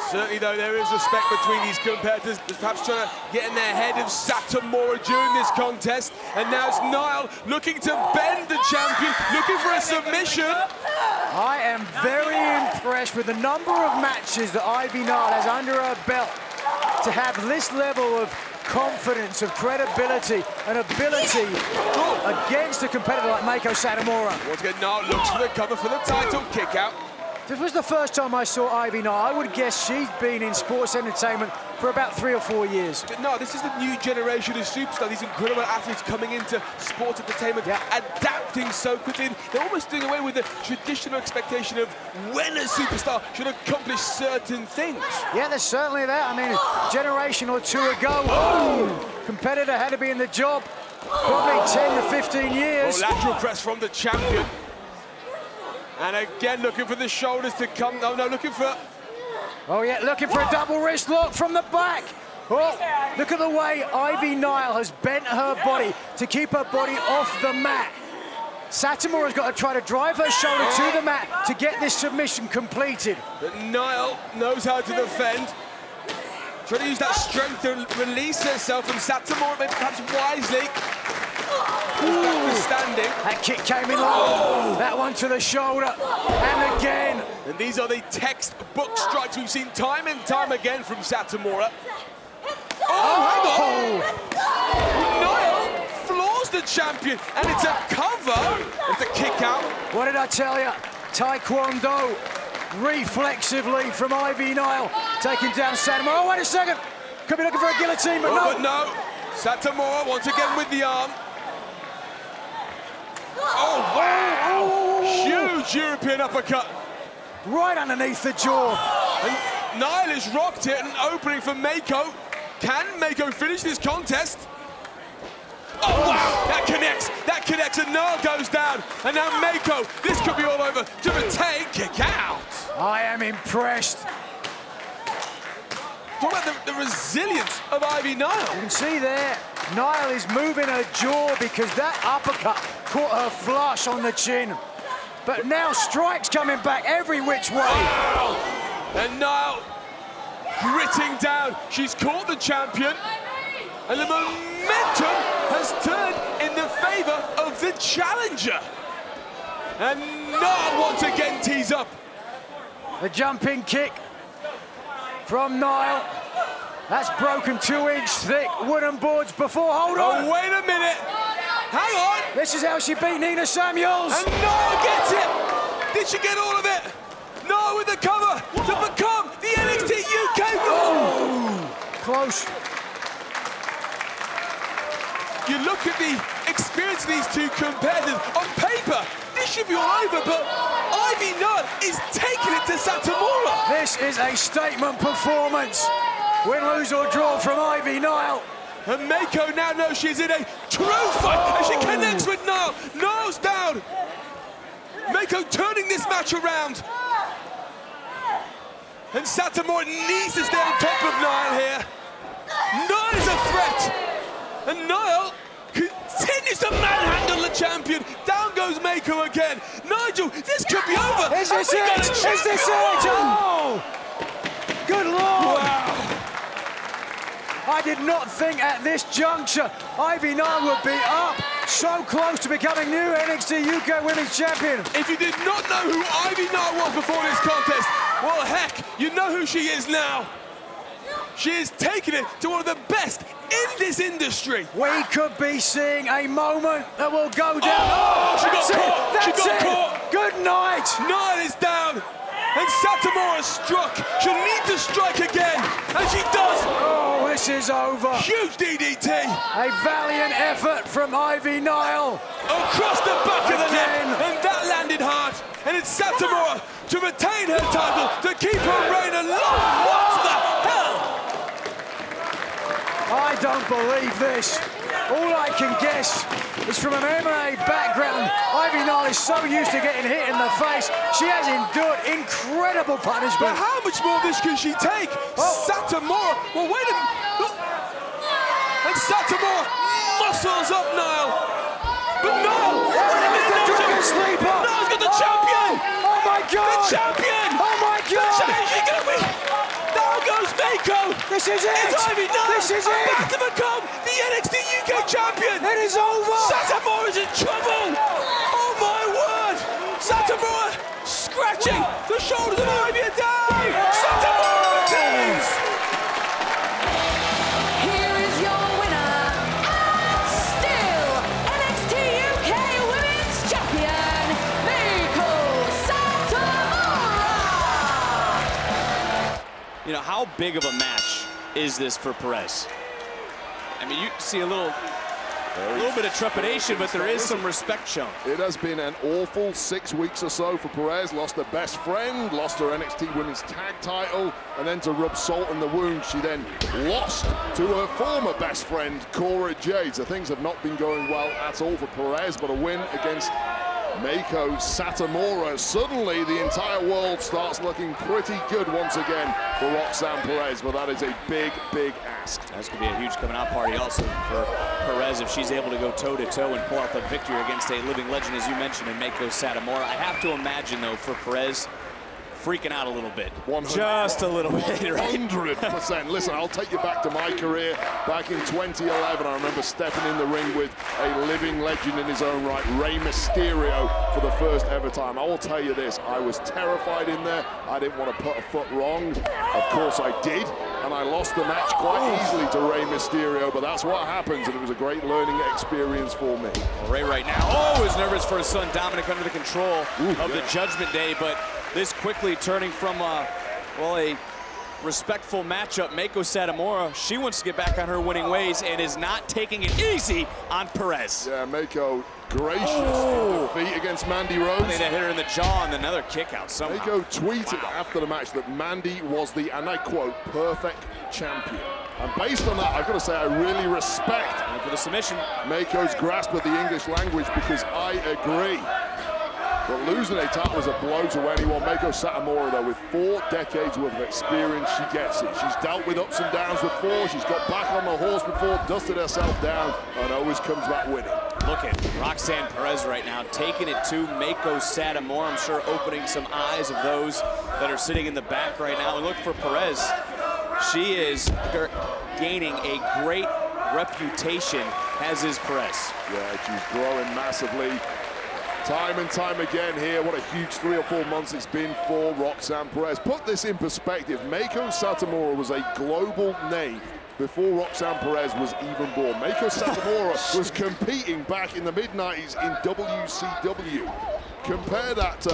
Certainly, though, there is respect between these competitors, perhaps trying to get in their head of Satomura during this contest. And now it's Niall looking to bend the champion, looking for a submission. I am very impressed with the number of matches that Ivy Niall has under her belt to have this level of confidence, of credibility and ability against a competitor like Mako Satomura. Once again, Niall looks for the cover for the title kick out. This was the first time I saw Ivy Niall. I would guess she's been in sports entertainment for about 3 or 4 years. But no, this is the new generation of superstars, these incredible athletes coming into sports entertainment, adapting so quickly. They're almost doing away with the traditional expectation of when a superstar should accomplish certain things. Yeah, there's certainly that. I mean, a generation or two ago, competitor had to be in the job probably 10 to 15 years. Lateral press from the champion. And again, looking for the shoulders to come. Oh, no, looking for... Oh, yeah, looking for a double wrist lock from the back. Oh, look at the way Ivy Niall has bent her body to keep her body off the mat. Satomura's got to try to drive her shoulder to the mat to get this submission completed. But Niall knows how to defend. Trying to use that strength to release herself, and Satomura, maybe perhaps wisely, standing. That kick came in low. That one to the shoulder, and again. And these are the textbook strikes we've seen time and time again from Satomura. Hang on! Niall floors the champion, and it's a cover. It's a kick out. What did I tell you? Taekwondo, reflexively from Ivy Niall, taking down Satomura. Oh, wait a second. Could be looking for a guillotine, but no. But no. Satomura once again with the arm. Oh, wow! Huge European uppercut. Right underneath the jaw. And Niall has rocked it, and an opening for Mako. Can Mako finish this contest? Oh, wow! That connects, and Niall goes down. And now Mako, this could be all over. To retain, kick out. I am impressed. Talk about the resilience of Ivy Niall. You can see there, Niall is moving her jaw because that uppercut caught her flush on the chin. But now strikes coming back every which way. Wow. And Niall gritting down. She's caught the champion. And the momentum has turned in the favor of the challenger. And Niall once again tees up. The jumping kick from Niall. That's broken 2-inch thick wooden boards before. Hold on. Oh, wait a minute. Hang on. This is how she beat Nina Samuels. And Niall gets it. Did she get all of it? Niall with the cover to become the NXT UK Raw. Close. look at the experience of these two competitors, on paper, this should be all over, but Ivy Nile is taking it to Satomura. This is a statement performance. Win, lose or draw from Ivy Nile. And Meiko now knows she's in a true fight, and she connects with Nile. Nile's down. Meiko turning this match around. And Satomura needs to stay on top of Nile here. Nile is a threat. And Nile continues to manhandle the champion. Down goes Meiko again. Nigel, this could be over. Is this it? Is this it? Oh! Good Lord! Wow. I did not think at this juncture Ivy Nile would be up so close to becoming new NXT UK Women's Champion. If you did not know who Ivy Nile was before this contest, well, heck, you know who she is now. She is taking it to one of the best in this industry. We could be seeing a moment that will go down. Oh, she got caught. She got caught. Good night. Nile is down. And Satomura struck. She'll need to strike again. And she does. Oh, this is over. Huge DDT. A valiant effort from Ivy Nile. Across the back of the neck. And that landed hard. And it's Satomura to retain her title, to keep her reign alive. What the hell? I don't believe this. All I can guess is from an MMA background, Ivy Nile is so used to getting hit in the face, she has endured incredible punishment. But how much more of this can she take? Satomura, well, wait a minute. Look. And Satomura muscles up Nile. But Nile, Nile's got the champion. Oh my God. The champion. Oh my God. The champion gonna win. Down goes Meiko. This is it. It's Ivy Nile. This is it. About to become the NXT UK champion. It is over. Satomura's in trouble. Oh my word. Satomura scratching the shoulders of Ivy down. Satomura retains. Here is your winner, and still NXT UK Women's Champion, Meiko Satomura. You know, how big of a match is this for Perez? I mean, you see a little bit of trepidation, but there is some respect shown. It has been an awful 6 weeks or so for Perez. Lost her best friend, lost her NXT Women's Tag title, and then to rub salt in the wound, she then lost to her former best friend, Cora Jade. So things have not been going well at all for Perez, but a win against Meiko Satomura. Suddenly, the entire world starts looking pretty good once again for Roxanne Perez, but that is a big, big ask. That's going to be a huge coming-out party also for Perez if she's able to go toe-to-toe and pull out the victory against a living legend, as you mentioned, in Meiko Satomura. I have to imagine, though, for Perez, freaking out a little bit. Just a little bit, right? 100%. Listen, I'll take you back to my career. Back in 2011, I remember stepping in the ring with a living legend in his own right, Rey Mysterio, for the first ever time. I will tell you this, I was terrified in there. I didn't want to put a foot wrong. Of course I did, and I lost the match quite easily to Rey Mysterio, but that's what happens, and it was a great learning experience for me. Well, Rey right now, is nervous for his son Dominic under the control of the Judgment Day, but this quickly turning from, a respectful matchup. Meiko Satomura, she wants to get back on her winning ways and is not taking it easy on Perez. Yeah, Meiko gracious in defeat against Mandy Rose. I think they hit her in the jaw and another kick out somehow. Meiko tweeted after the match that Mandy was the, and I quote, perfect champion. And based on that, I've got to say I really respect for the submission Meiko's grasp of the English language, because I agree. But losing a title was a blow to anyone. Meiko Satomura, though, with 4 decades worth of experience, she gets it. She's dealt with ups and downs before. She's got back on the horse before, dusted herself down, and always comes back winning. Look at Roxanne Perez right now, taking it to Meiko Satomura. I'm sure opening some eyes of those that are sitting in the back right now. And look for Perez. She is gaining a great reputation, as is Perez. Yeah, she's growing massively. Time and time again here, what a huge 3 or 4 months it's been for Roxanne Perez. Put this in perspective, Meiko Satomura was a global name before Roxanne Perez was even born. Meiko Satomura was competing back in the mid-90s in WCW. Compare that to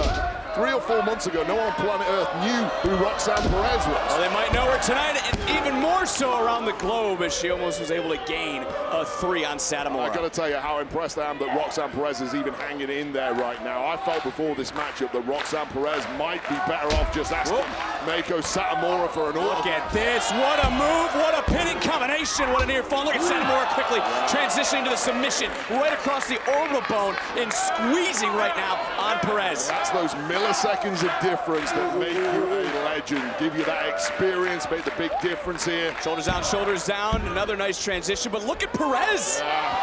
3 or 4 months ago, no one on planet Earth knew who Roxanne Perez was. Well, they might know her tonight, and even more so around the globe, as she almost was able to gain a 3 on Satomura. I got to tell you how impressed I am that Roxanne Perez is even hanging in there right now. I felt before this matchup that Roxanne Perez might be better off just asking Meiko Satomura for an order. Look at this, what a move, what a pinning combination, what a near fall. Look at Satomura quickly transitioning to the submission right across the orbital bone and squeezing right now on Perez. That's those milliseconds of difference that make you a legend, give you that experience, make the big difference here. Shoulders down, another nice transition, but look at Perez.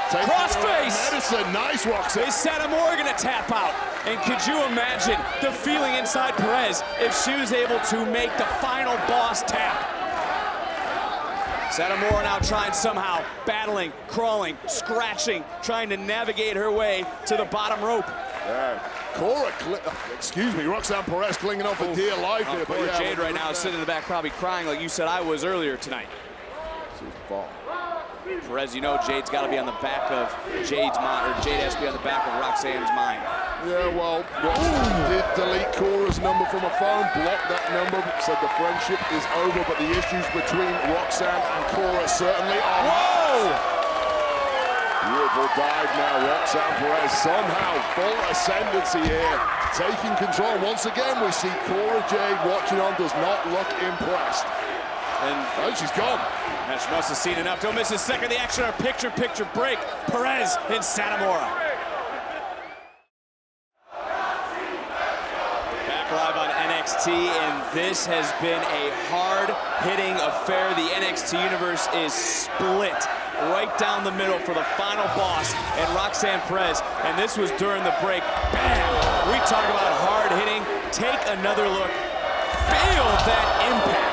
Crossface. Medicine, nice Roxanne. Is Satomura gonna tap out? And could you imagine the feeling inside Perez if she was able to make the final boss tap? Satomura now trying somehow, battling, crawling, scratching, trying to navigate her way to the bottom rope. Roxanne Perez clinging on for dear life here. Poor Jade right now sitting in the back probably crying like you said I was earlier tonight. Perez, you know Jade's got to be on the back of Jade's mind, or Jade has to be on the back of Roxanne's mind. Yeah, well, Roxanne did delete Cora's number from her phone, blocked that number, said the friendship is over, but the issues between Roxanne and Cora certainly are. Whoa! Beautiful dive now, Roxanne Perez somehow full ascendancy here, taking control. Once again, we see Cora Jade watching on, does not look impressed. And she's gone. And she must have seen enough. Don't miss a second of the action. Our picture-picture break. Perez and Satomura. Back live on NXT, and this has been a hard-hitting affair. The NXT universe is split right down the middle for the final boss and Roxanne Perez. And this was during the break. Bam! We talk about hard-hitting. Take another look. Feel that impact.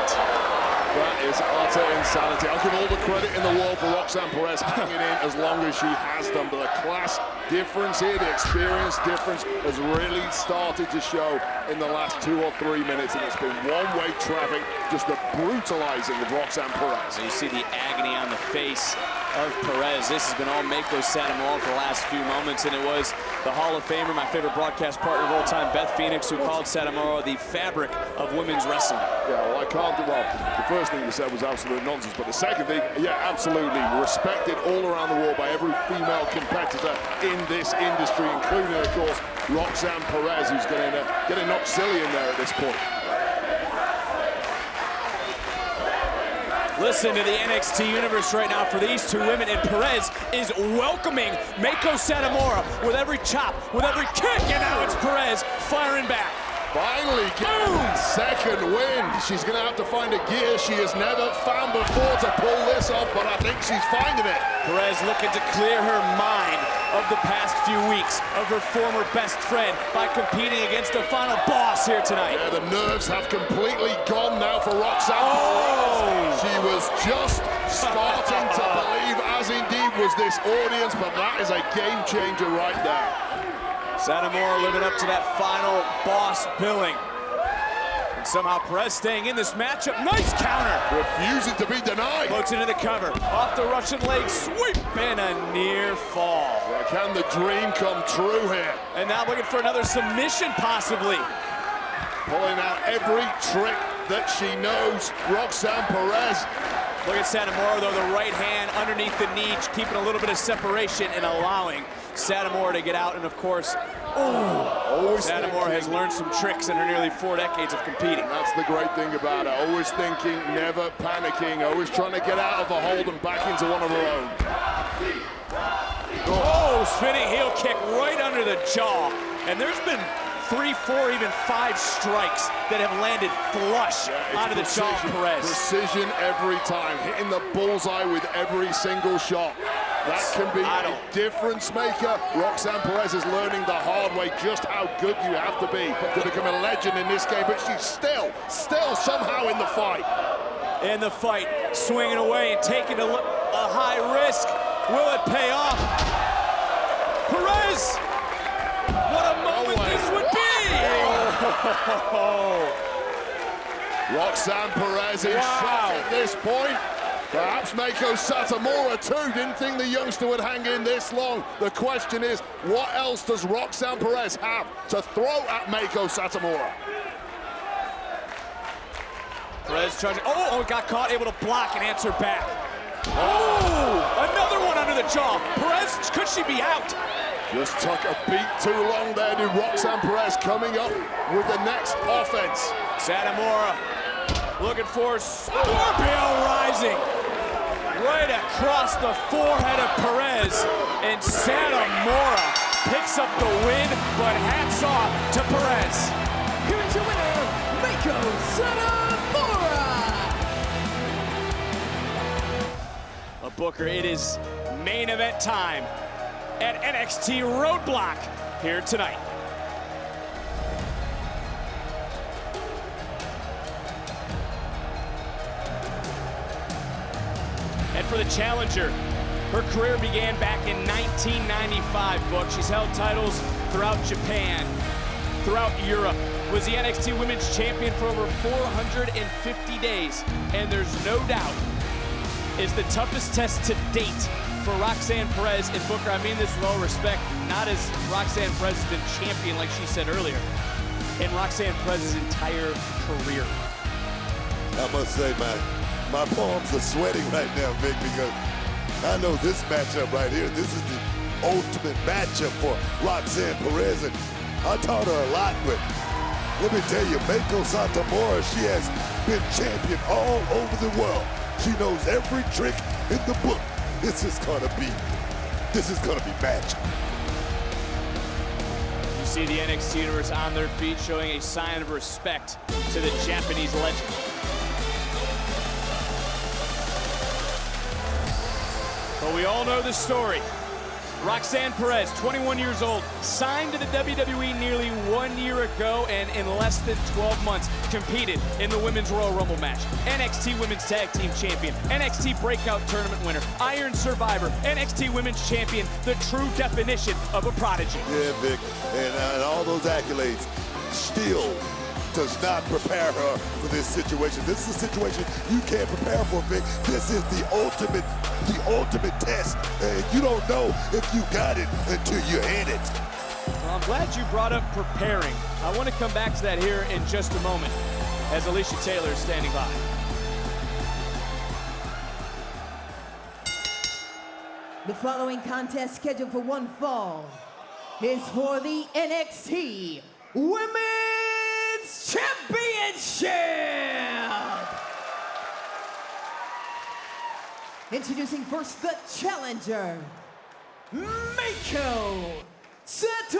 That is utter insanity. I'll give all the credit in the world for Roxanne Perez hanging in as long as she has done. But the class difference here, the experience difference has really started to show in the last 2 or 3 minutes. And it's been one-way traffic, just the brutalizing of Roxanne Perez. So you see the agony on the face of Perez. This has been all Meiko Satomura for the last few moments, and it was the Hall of Famer, my favorite broadcast partner of all time, Beth Phoenix, who called Satomura the fabric of women's wrestling. Yeah, well, the first thing you said was absolute nonsense, but the second thing, yeah, absolutely respected all around the world by every female competitor in this industry, including, of course, Roxanne Perez, who's getting knocked silly in there at this point. Listen to the NXT universe right now for these two women, and Perez is welcoming Meiko Satomura with every chop, with every kick, and now it's Perez firing back. Finally getting that second win. She's going to have to find a gear she has never found before to pull this off, but I think she's finding it. Perez looking to clear her mind of the past few weeks of her former best friend by competing against the final boss here tonight. Yeah, the nerves have completely gone now for Roxanne Perez. She was just starting to believe, as indeed was this audience, but that is a game changer right there. Satomura living up to that final boss billing. And somehow Perez staying in this matchup. Nice counter. Refusing to be denied. Floats into the cover. Off the Russian leg sweep and a near fall. Yeah, can the dream come true here? And now looking for another submission possibly. Pulling out every trick that she knows. Roxanne Perez. Look at Satomura though, the right hand underneath the knee, keeping a little bit of separation and allowing Satomura to get out. And of course, Satomura has learned some tricks in her nearly 4 decades of competing. That's the great thing about her. Always thinking, never panicking, always trying to get out of a hold and back into one of her own. Oh, spinning heel kick right under the jaw. And there's been 3, 4, even 5 strikes that have landed flush onto the jaw of Perez. Precision every time, hitting the bullseye with every single shot. That can be a difference maker. Roxanne Perez is learning the hard way just how good you have to be to become a legend in this game, but she's still somehow in the fight. In the fight, swinging away and taking a high risk. Will it pay off? Perez! What a moment this would be! Roxanne Perez in shock at this point. Perhaps Meiko Satomura too. Didn't think the youngster would hang in this long. The question is, what else does Roxanne Perez have to throw at Meiko Satomura? Perez charging. Oh, got caught, able to block and answer back. Oh, another one under the jaw. Perez, could she be out? Just took a beat too long there to Roxanne Perez, coming up with the next offense. Satomura looking for Scorpio rising. Right across the forehead of Perez. And Satomura picks up the win, but hats off to Perez. Here is your winner, Meiko Satomura. Booker, it is main event time at NXT Roadblock here tonight. And for the challenger, her career began back in 1995, Book. She's held titles throughout Japan, throughout Europe, was the NXT Women's Champion for over 450 days. And there's no doubt, is the toughest test to date for Roxanne Perez. And Booker, I mean this with all respect, not as Roxanne Perez has been champion like she said earlier, in Roxanne Perez's entire career. I must say, my palms are sweating right now, Vic, because I know this matchup right here, this is the ultimate matchup for Roxanne Perez, and I taught her a lot, but let me tell you, Meiko Satomura, she has been champion all over the world. She knows every trick in the book. This is gonna be magic. You see the NXT Universe on their feet, showing a sign of respect to the Japanese legend. But we all know the story. Roxanne Perez, 21 years old, signed to the WWE nearly 1 year ago, and in less than 12 months competed in the Women's Royal Rumble match. NXT Women's Tag Team Champion, NXT Breakout Tournament winner, Iron Survivor, NXT Women's Champion, the true definition of a prodigy. Yeah, Vic, and all those accolades still does not prepare her for this situation. This is a situation you can't prepare for, Vic. This is the ultimate test, and you don't know if you got it until you're in it. Well, I'm glad you brought up preparing. I want to come back to that here in just a moment, as Alicia Taylor is standing by. The following contest, scheduled for one fall, is for the NXT Women's Championship. Introducing first the challenger, Meiko Satomura.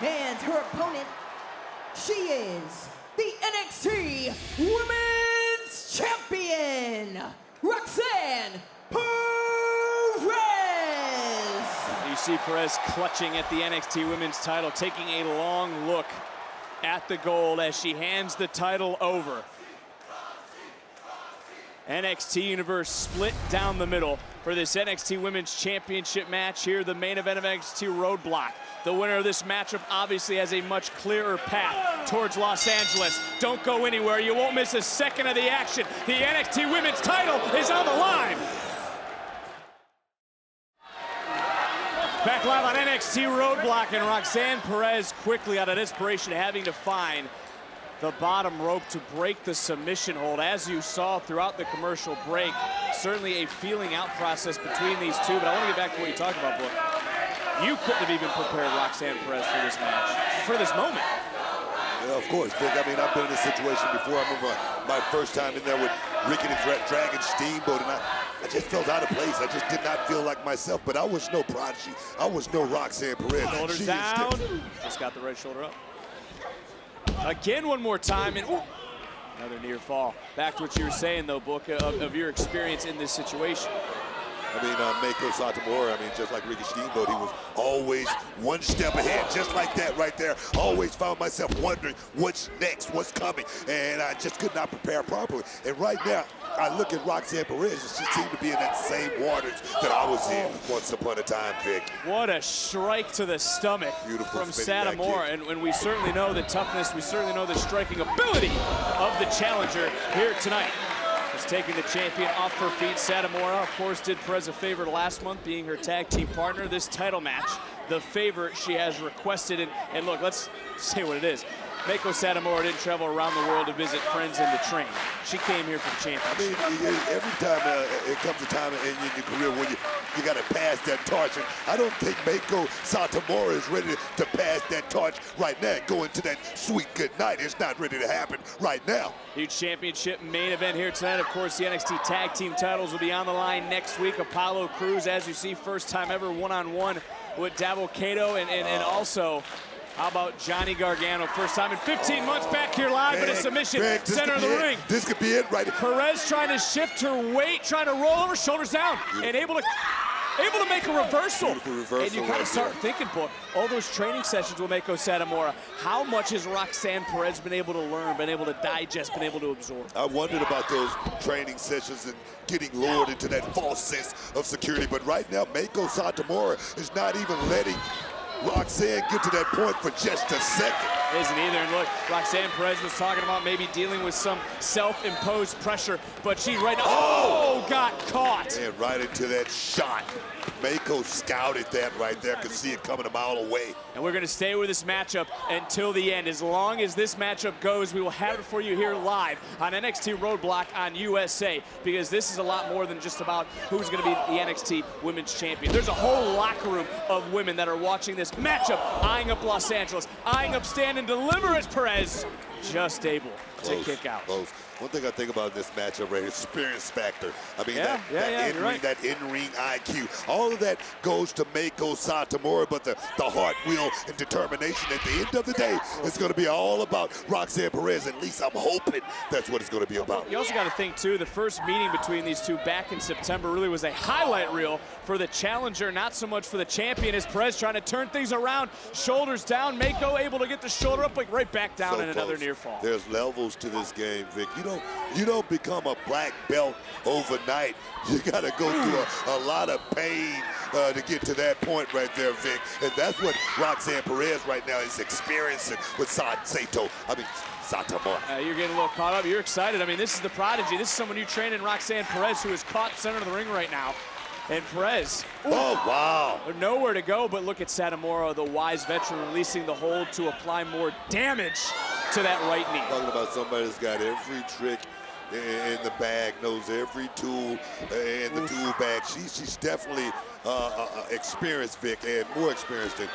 And her opponent, she is the NXT Women's Champion, Roxanne Perez. You see Perez clutching at the NXT Women's title, taking a long look at the gold as she hands the title over. NXT Universe split down the middle for this NXT Women's Championship match here, the main event of NXT Roadblock. The winner of this matchup obviously has a much clearer path towards Los Angeles. Don't go anywhere, you won't miss a second of the action. The NXT Women's title is on the line. Back live on NXT Roadblock, and Roxanne Perez quickly out of desperation having to find the bottom rope to break the submission hold. As you saw throughout the commercial break, certainly a feeling out process between these two, but I want to get back to what you talked about, Book. You couldn't have even prepared Roxanne Perez for this match, for this moment. Yeah, of course, Vic. I mean, I've been in this situation before. I remember my first time in there with Ricky the Dragon Steamboat, and I just felt out of place. I just did not feel like myself, but I was no prodigy. I was no Roxanne Perez. Shoulders down. Just got the right shoulder up. Again, one more time, and ooh, another near fall. Back to what you were saying, though, Book, of your experience in this situation. I mean, Meiko Satomura, I mean, just like Ricky Steamboat, he was always one step ahead, just like that right there. Always found myself wondering what's next, what's coming, and I just could not prepare properly. And right now, I look at Roxanne Perez, and she seemed to be in that same waters that I was in once upon a time, Vic. What a strike to the stomach from Satomura. And we certainly know the toughness, we certainly know the striking ability of the challenger here tonight. Is taking the champion off her feet. Satomura, of course, did Perez a favor last month, being her tag team partner. This title match, the favor she has requested. And look, let's say what it is. Meiko Satomura didn't travel around the world to visit friends and to train. She came here for the championship. I mean, every time it comes a time in your career when you got to pass that torch. And I don't think Meiko Satomura is ready to pass that torch right now and go into that sweet good night. It's not ready to happen right now. Huge championship main event here tonight. Of course, the NXT Tag Team titles will be on the line next week. Apollo Crews, as you see, first time ever one-on-one with Davo Kato and also... How about Johnny Gargano? First time in 15 months back here live in a submission, center of the ring. This could be it right here. Perez trying to shift her weight, trying to roll over, shoulders down, and able to make a reversal. And you kind of start thinking, boy, all those training sessions with Meiko Satomura, how much has Roxanne Perez been able to learn, been able to digest, been able to absorb? I wondered about those training sessions and getting lured into that false sense of security. But right now, Meiko Satomura is not even letting Roxanne get to that point for just a second. Isn't either. And look, Roxanne Perez was talking about maybe dealing with some self-imposed pressure, but she right now, got caught. And right into that shot. Meiko scouted that right there, could see it coming a mile away. And we're going to stay with this matchup until the end. As long as this matchup goes, we will have it for you here live on NXT Roadblock on USA, because this is a lot more than just about who's going to be the NXT Women's Champion. There's a whole locker room of women that are watching this matchup, eyeing up Los Angeles, eyeing up Stand and Deliver as Perez just able to kick out. Close. One thing I think about this matchup right here, experience factor. I mean, that in-ring IQ. All of that goes to Meiko Satomura, but the heart, will, and determination at the end of the day is going to be all about Roxanne Perez. At least I'm hoping that's what it's going to be about. You also got to think, too, the first meeting between these two back in September really was a highlight reel for the challenger, not so much for the champion, as Perez trying to turn things around, shoulders down, Meiko able to get the shoulder up, like right back down in another near fall. There's levels to this game, Vic. You don't become a black belt overnight. You got to go through a lot of pain to get to that point right there, Vic. And that's what Roxanne Perez right now is experiencing with Satomura. You're getting a little caught up. You're excited. I mean, this is the prodigy. This is someone you train in, Roxanne Perez, who is caught center of the ring right now. And Perez, nowhere to go, but look at Satomura, the wise veteran, releasing the hold to apply more damage to that right knee. Talking about somebody that's got every trick in the bag, knows every tool in the tool bag. She's definitely experienced, Vic, and more experienced than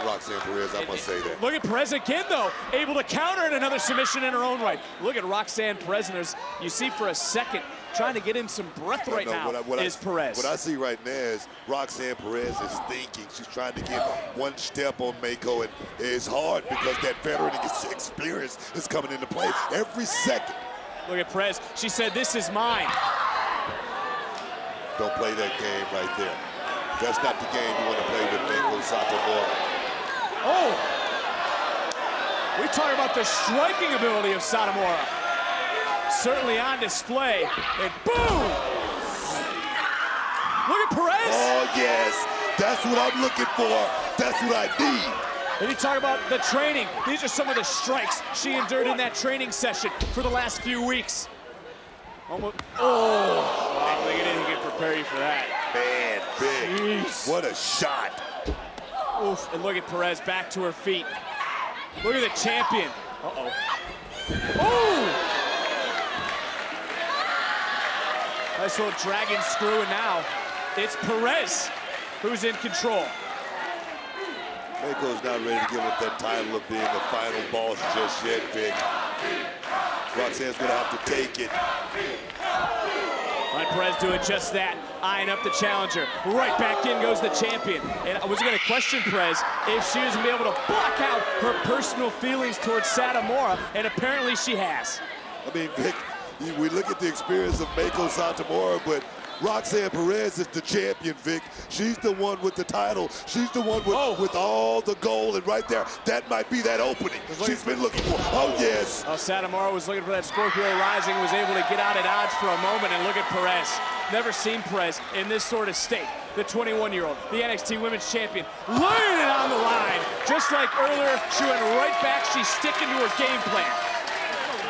Roxanne Perez, I must say that. Look at Perez again, though, able to counter in another submission in her own right. Look at Roxanne Perez, and you see for a second, trying to get in some breath right now is Perez. What I see right now is Roxanne Perez is thinking. She's trying to get one step on Meiko, and it's hard because that veteran experience is coming into play every second. Look at Perez. She said, "This is mine." Don't play that game right there. That's not the game you want to play with Meiko Satomura. Oh! We talk about the striking ability of Satomura. Certainly on display, and boom! Look at Perez! Oh, yes. That's what I'm looking for. That's what I need. And you talk about the training. These are some of the strikes she endured in that training session for the last few weeks. Almost. Oh! I think it didn't get prepare you for that. Man, big. What a shot. Oof. And look at Perez back to her feet. Look at the champion. Uh-oh. Oh! Nice little dragon screw, and now it's Perez who's in control. Meiko's not ready to give up that title of being the final boss just yet, Vic. Roxanne's gonna have to take it. Right, Perez doing just that, eyeing up the challenger. Right back in goes the champion. And I was gonna question Perez if she was gonna be able to block out her personal feelings towards Satomura, and apparently she has. I mean, Vic, we look at the experience of Meiko Satomura, but Roxanne Perez is the champion, Vic. She's the one with the title. She's the one with all the gold. And right there, that might be that opening she's been looking for. Oh, yes. Satomura was looking for that Scorpio Rising, was able to get out at odds for a moment, and look at Perez. Never seen Perez in this sort of state. The 21-year-old, the NXT Women's Champion, laying it on the line. Just like earlier, she went right back. She's sticking to her game plan.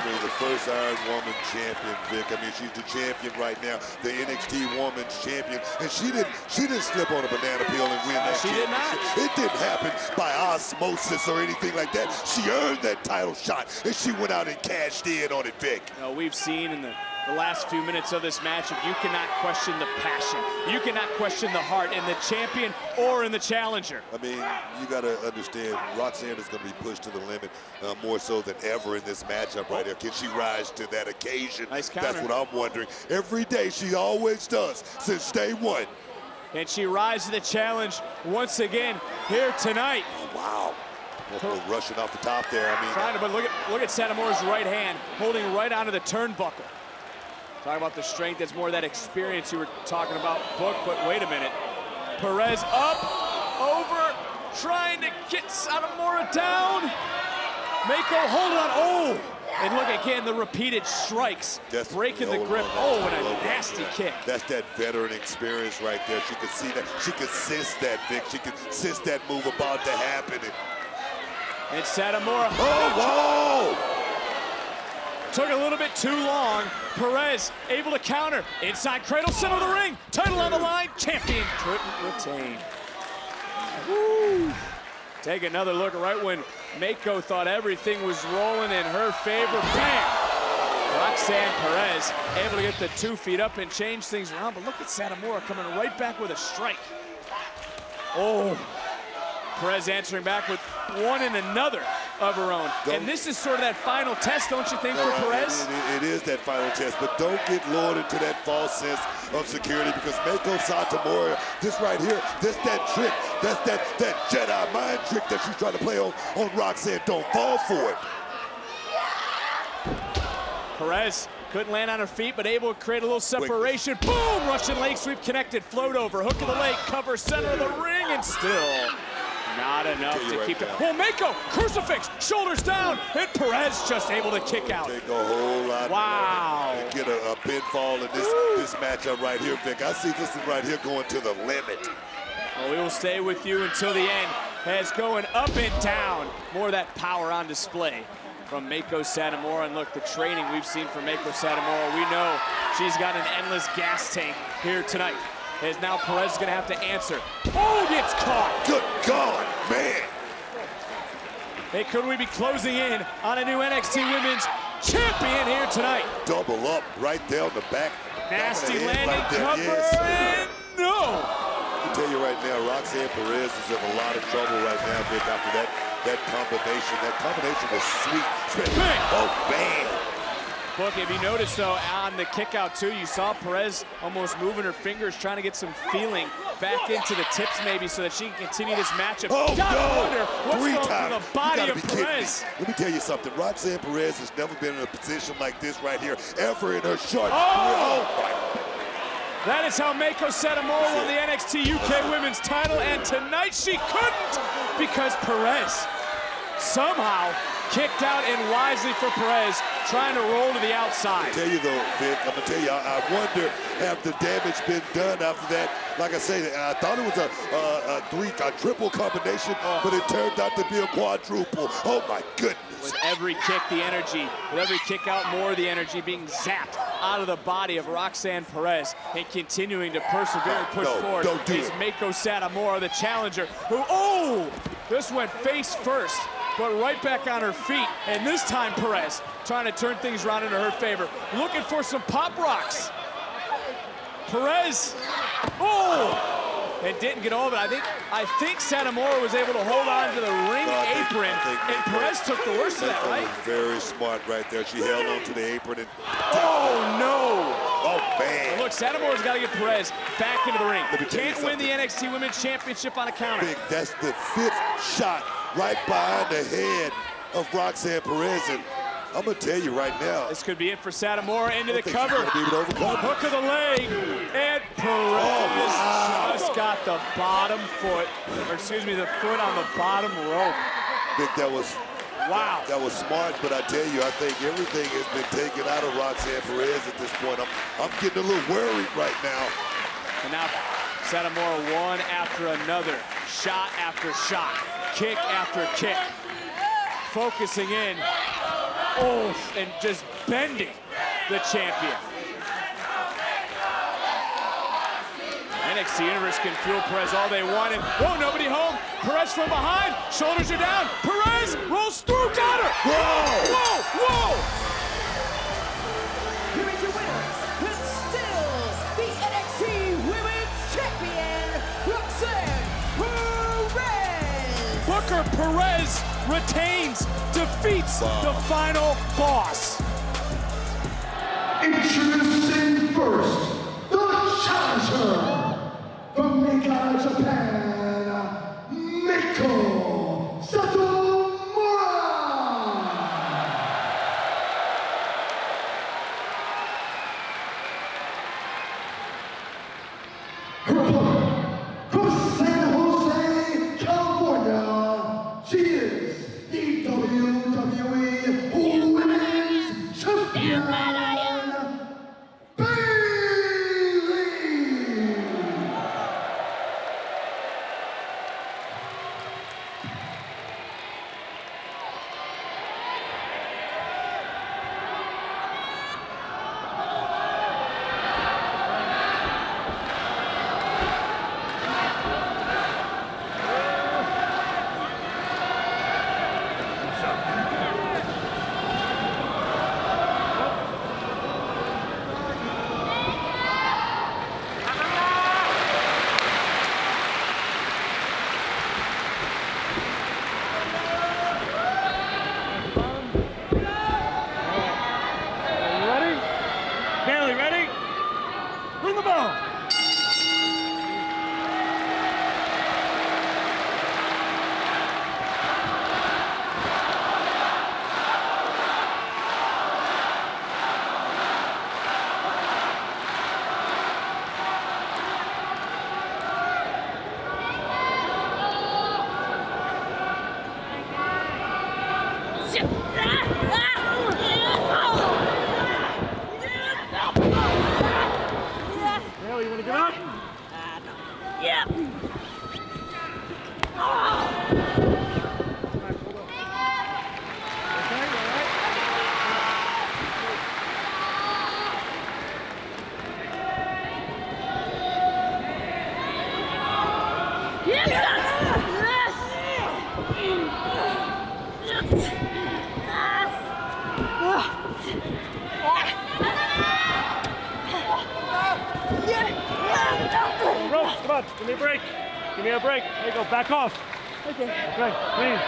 The first Iron Woman champion, Vic. I mean, she's the champion right now, the NXT Women's Champion, and she didn't slip on a banana peel and win that championship. Did not. It didn't happen by osmosis or anything like that. She earned that title shot, and she went out and cashed in on it, Vic. We've seen in the last few minutes of this matchup, you cannot question the passion. You cannot question the heart in the champion or in the challenger. I mean, you got to understand, Roxanne is going to be pushed to the limit more so than ever in this matchup right here. Can she rise to that occasion? Nice counter. That's what I'm wondering. Every day she always does since day one. And she rises to the challenge once again here tonight. Oh, wow. Rushing off the top there. I mean, trying to, but look at Satomura's right hand holding right onto the turnbuckle. Talking about the strength, that's more that experience you were talking about, Book, but wait a minute. Perez up, over, trying to get Satomura down. Mako holding on, oh! And look again, the repeated strikes, breaking the grip. Oh, and a nasty kick. That's that veteran experience right there. She could see that, she could sense that, Vic. She could sense that move about to happen. And Satomura. Oh, whoa! Took a little bit too long. Perez able to counter. Inside cradle, center of the ring. Title on the line. Champion couldn't retain. Woo. Take another look right when Mako thought everything was rolling in her favor. Bam! Roxanne Perez able to get the 2 feet up and change things around. But look at Satomura coming right back with a strike. Oh. Perez answering back with one and another of her own. And this is sort of that final test, don't you think, for Perez? It is that final test, but don't get lured into that false sense of security, because Mako Satomura, this right here, that's that trick, that's that Jedi mind trick that she's trying to play on Roxanne. Don't fall for it. Perez couldn't land on her feet, but able to create a little separation. Boom! Russian leg sweep connected, float over, hook of the leg, cover center of the ring, and still not enough to keep it. Oh, Mako, crucifix, shoulders down, and Perez just able to kick out. Take a whole lot. Wow. To get a pinfall in this matchup right here, Vic. I see this one right here going to the limit. Well, we will stay with you until the end, as going up and down. More of that power on display from Mako Satomura. And look, the training we've seen from Mako Satomura, we know she's got an endless gas tank here tonight. As now Perez is going to have to answer. Oh, gets caught. Good God, man. Hey, could we be closing in on a new NXT Women's Champion here tonight? Double up right there on the back. Nasty landing right cover, yes. And no. I tell you right now, Roxanne Perez is in a lot of trouble right now, Vic, after that combination. That combination was sweet. Oh, man. Look, if you notice, though, on the kick out, too, you saw Perez almost moving her fingers, trying to get some feeling back into the tips, maybe, so that she can continue this matchup. Oh, wonder what's 3 going times. through the body of Perez. Let me tell you something. Roxanne Perez has never been in a position like this right here, ever in her short career. Oh, that is how Mako Satomura won the NXT UK Women's title, and tonight she couldn't, because Perez somehow kicked out, and wisely for Perez, trying to roll to the outside. I tell you though, Vic, I'm gonna tell you, I wonder, have the damage been done after that? Like I say, I thought it was a triple combination, but it turned out to be a quadruple. Oh my goodness. With every kick, the energy, with every kick out, more of the energy being zapped out of the body of Roxanne Perez, and continuing to persevere and push forward. Is Mako Satomura, the challenger, who, this went face first, but right back on her feet. And this time Perez trying to turn things around into her favor. Looking for some pop rocks. Perez, and didn't get all of it. I think Satomura was able to hold on to the ring apron, and Perez took the worst of that, right? Was very smart right there. She held on to the apron and... Oh, no! Oh, man. And look, Satomura's got to get Perez back into the ring. Can't win the NXT Women's Championship on a counter. Big, that's the 5th shot right behind the head of Roxanne Perez. And I'm going to tell you right now. This could be it for Satomura into the think cover. she's gonna be able to overcome. Hook of the leg. And Perez just got the bottom foot, or excuse me, the foot on the bottom rope. Vic, that was smart, but I tell you, I think everything has been taken out of Roxanne Perez at this point. I'm getting a little worried right now. And now Satomura one after another, shot after shot, kick after kick, focusing in, and just bending the champion. NXT Universe can fuel Perez all they want, and whoa, nobody home. Perez from behind, shoulders are down. Perez rolls through, got her. Whoa! Whoa, whoa! Here is your winners, and still the NXT Women's Champion, Roxanne Perez. Booker Perez retains, defeats the final boss. Introducing first, the challenger from Mika, Japan, Meiko Satomura. Her opponent from San Jose, California, she is the WWE Women's Champion. Come on, give me a break. Give me a break. There you go, back off. Okay. Okay, clean.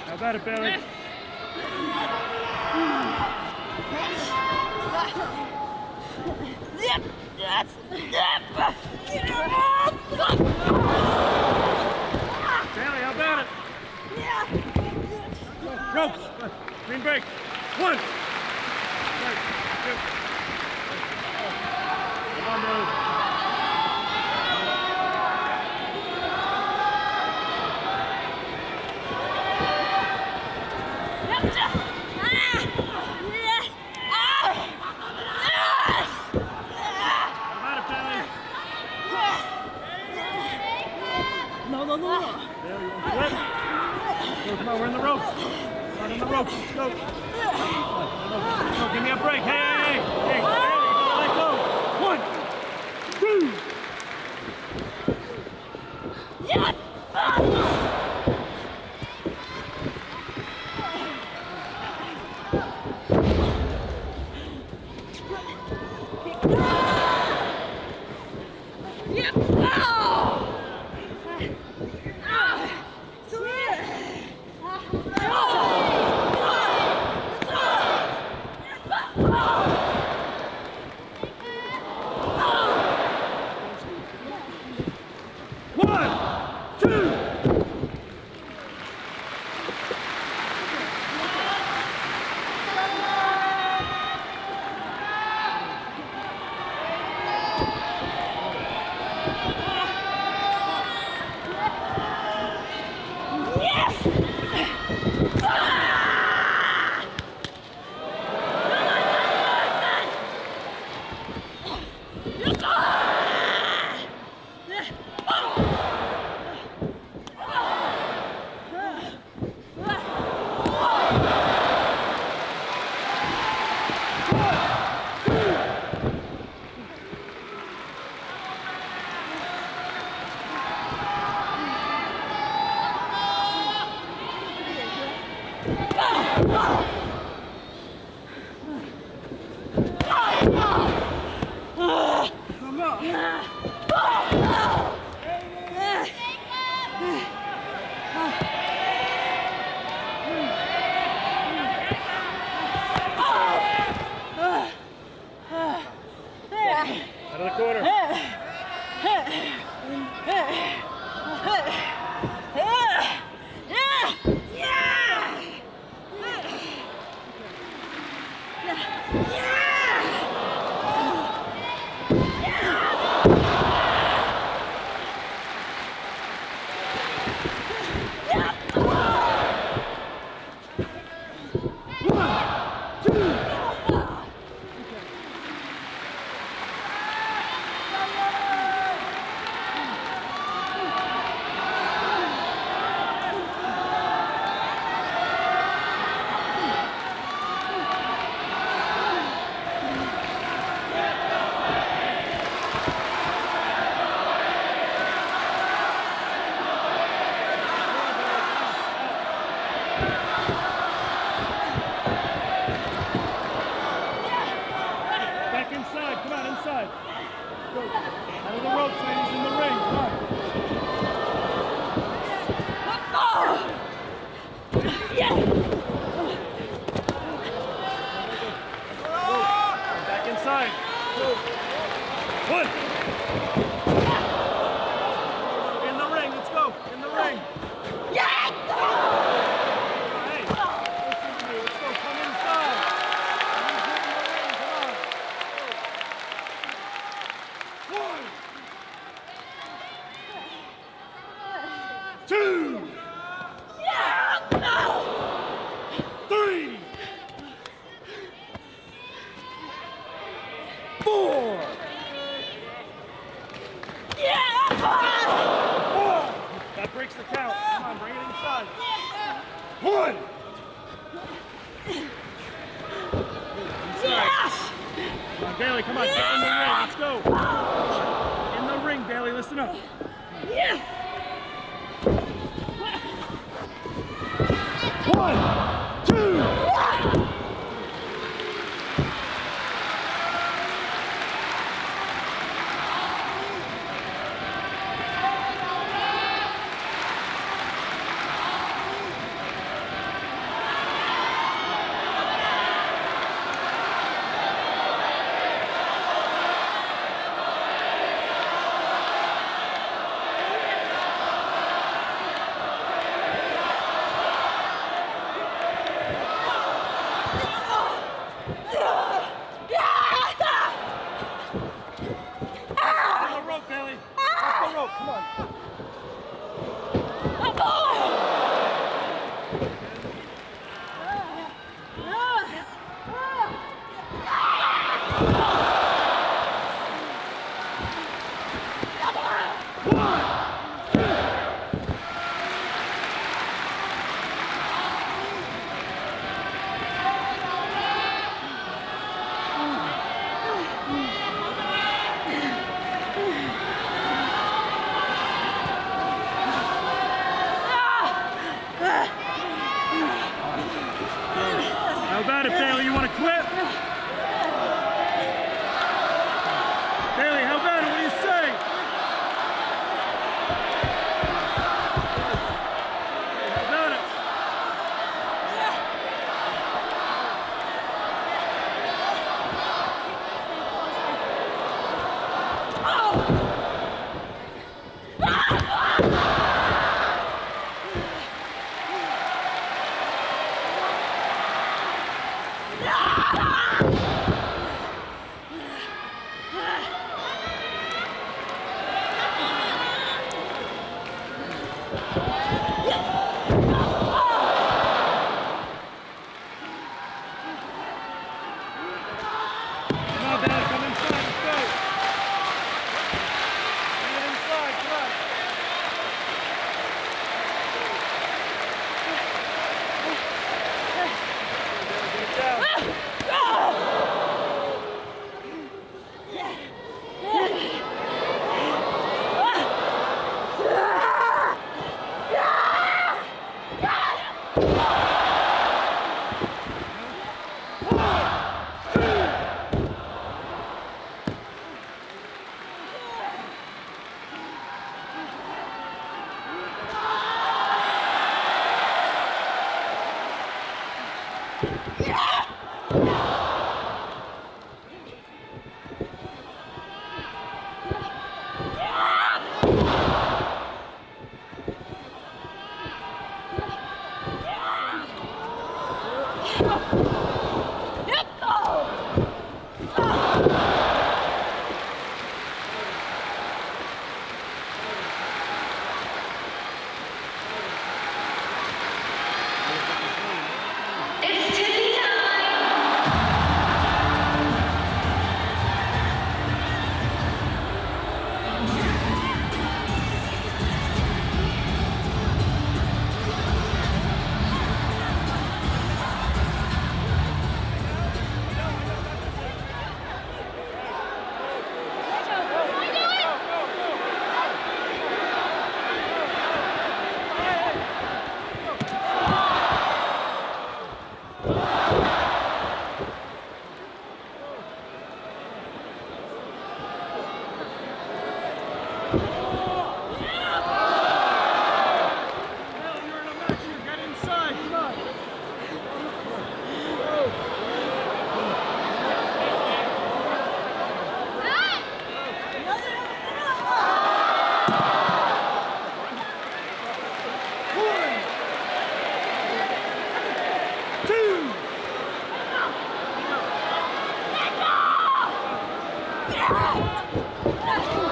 How about it, Bailey? Bailey, how about it? Ropes. Green break. One. Right. Two. Come on, Bailey. No. Bailey, you want to do it? Go, come on, we're in the ropes. We're in the ropes. Let's go. Let's go. Give me a break. Hey, Bailey, you gotta let go. 1, 2. Out of the corner. Back inside. Come on, inside. Go. Out of the ropes, ladies, in the ring. Come on. Back inside. One. In the ring. Let's go. In the ring. Hey, listen to me. Let's go. Come inside. He's in the ring. Come on. One. Two. Three. Four. That breaks the count. Come on, bring it inside. One. Inside. Come on, Bailey, come on, get in the ring. Let's go. In the ring, Bailey, listen up. One, two. How about it, Bailey? You want to quit? Bailey, how about it? What do you say? How about it? Ah!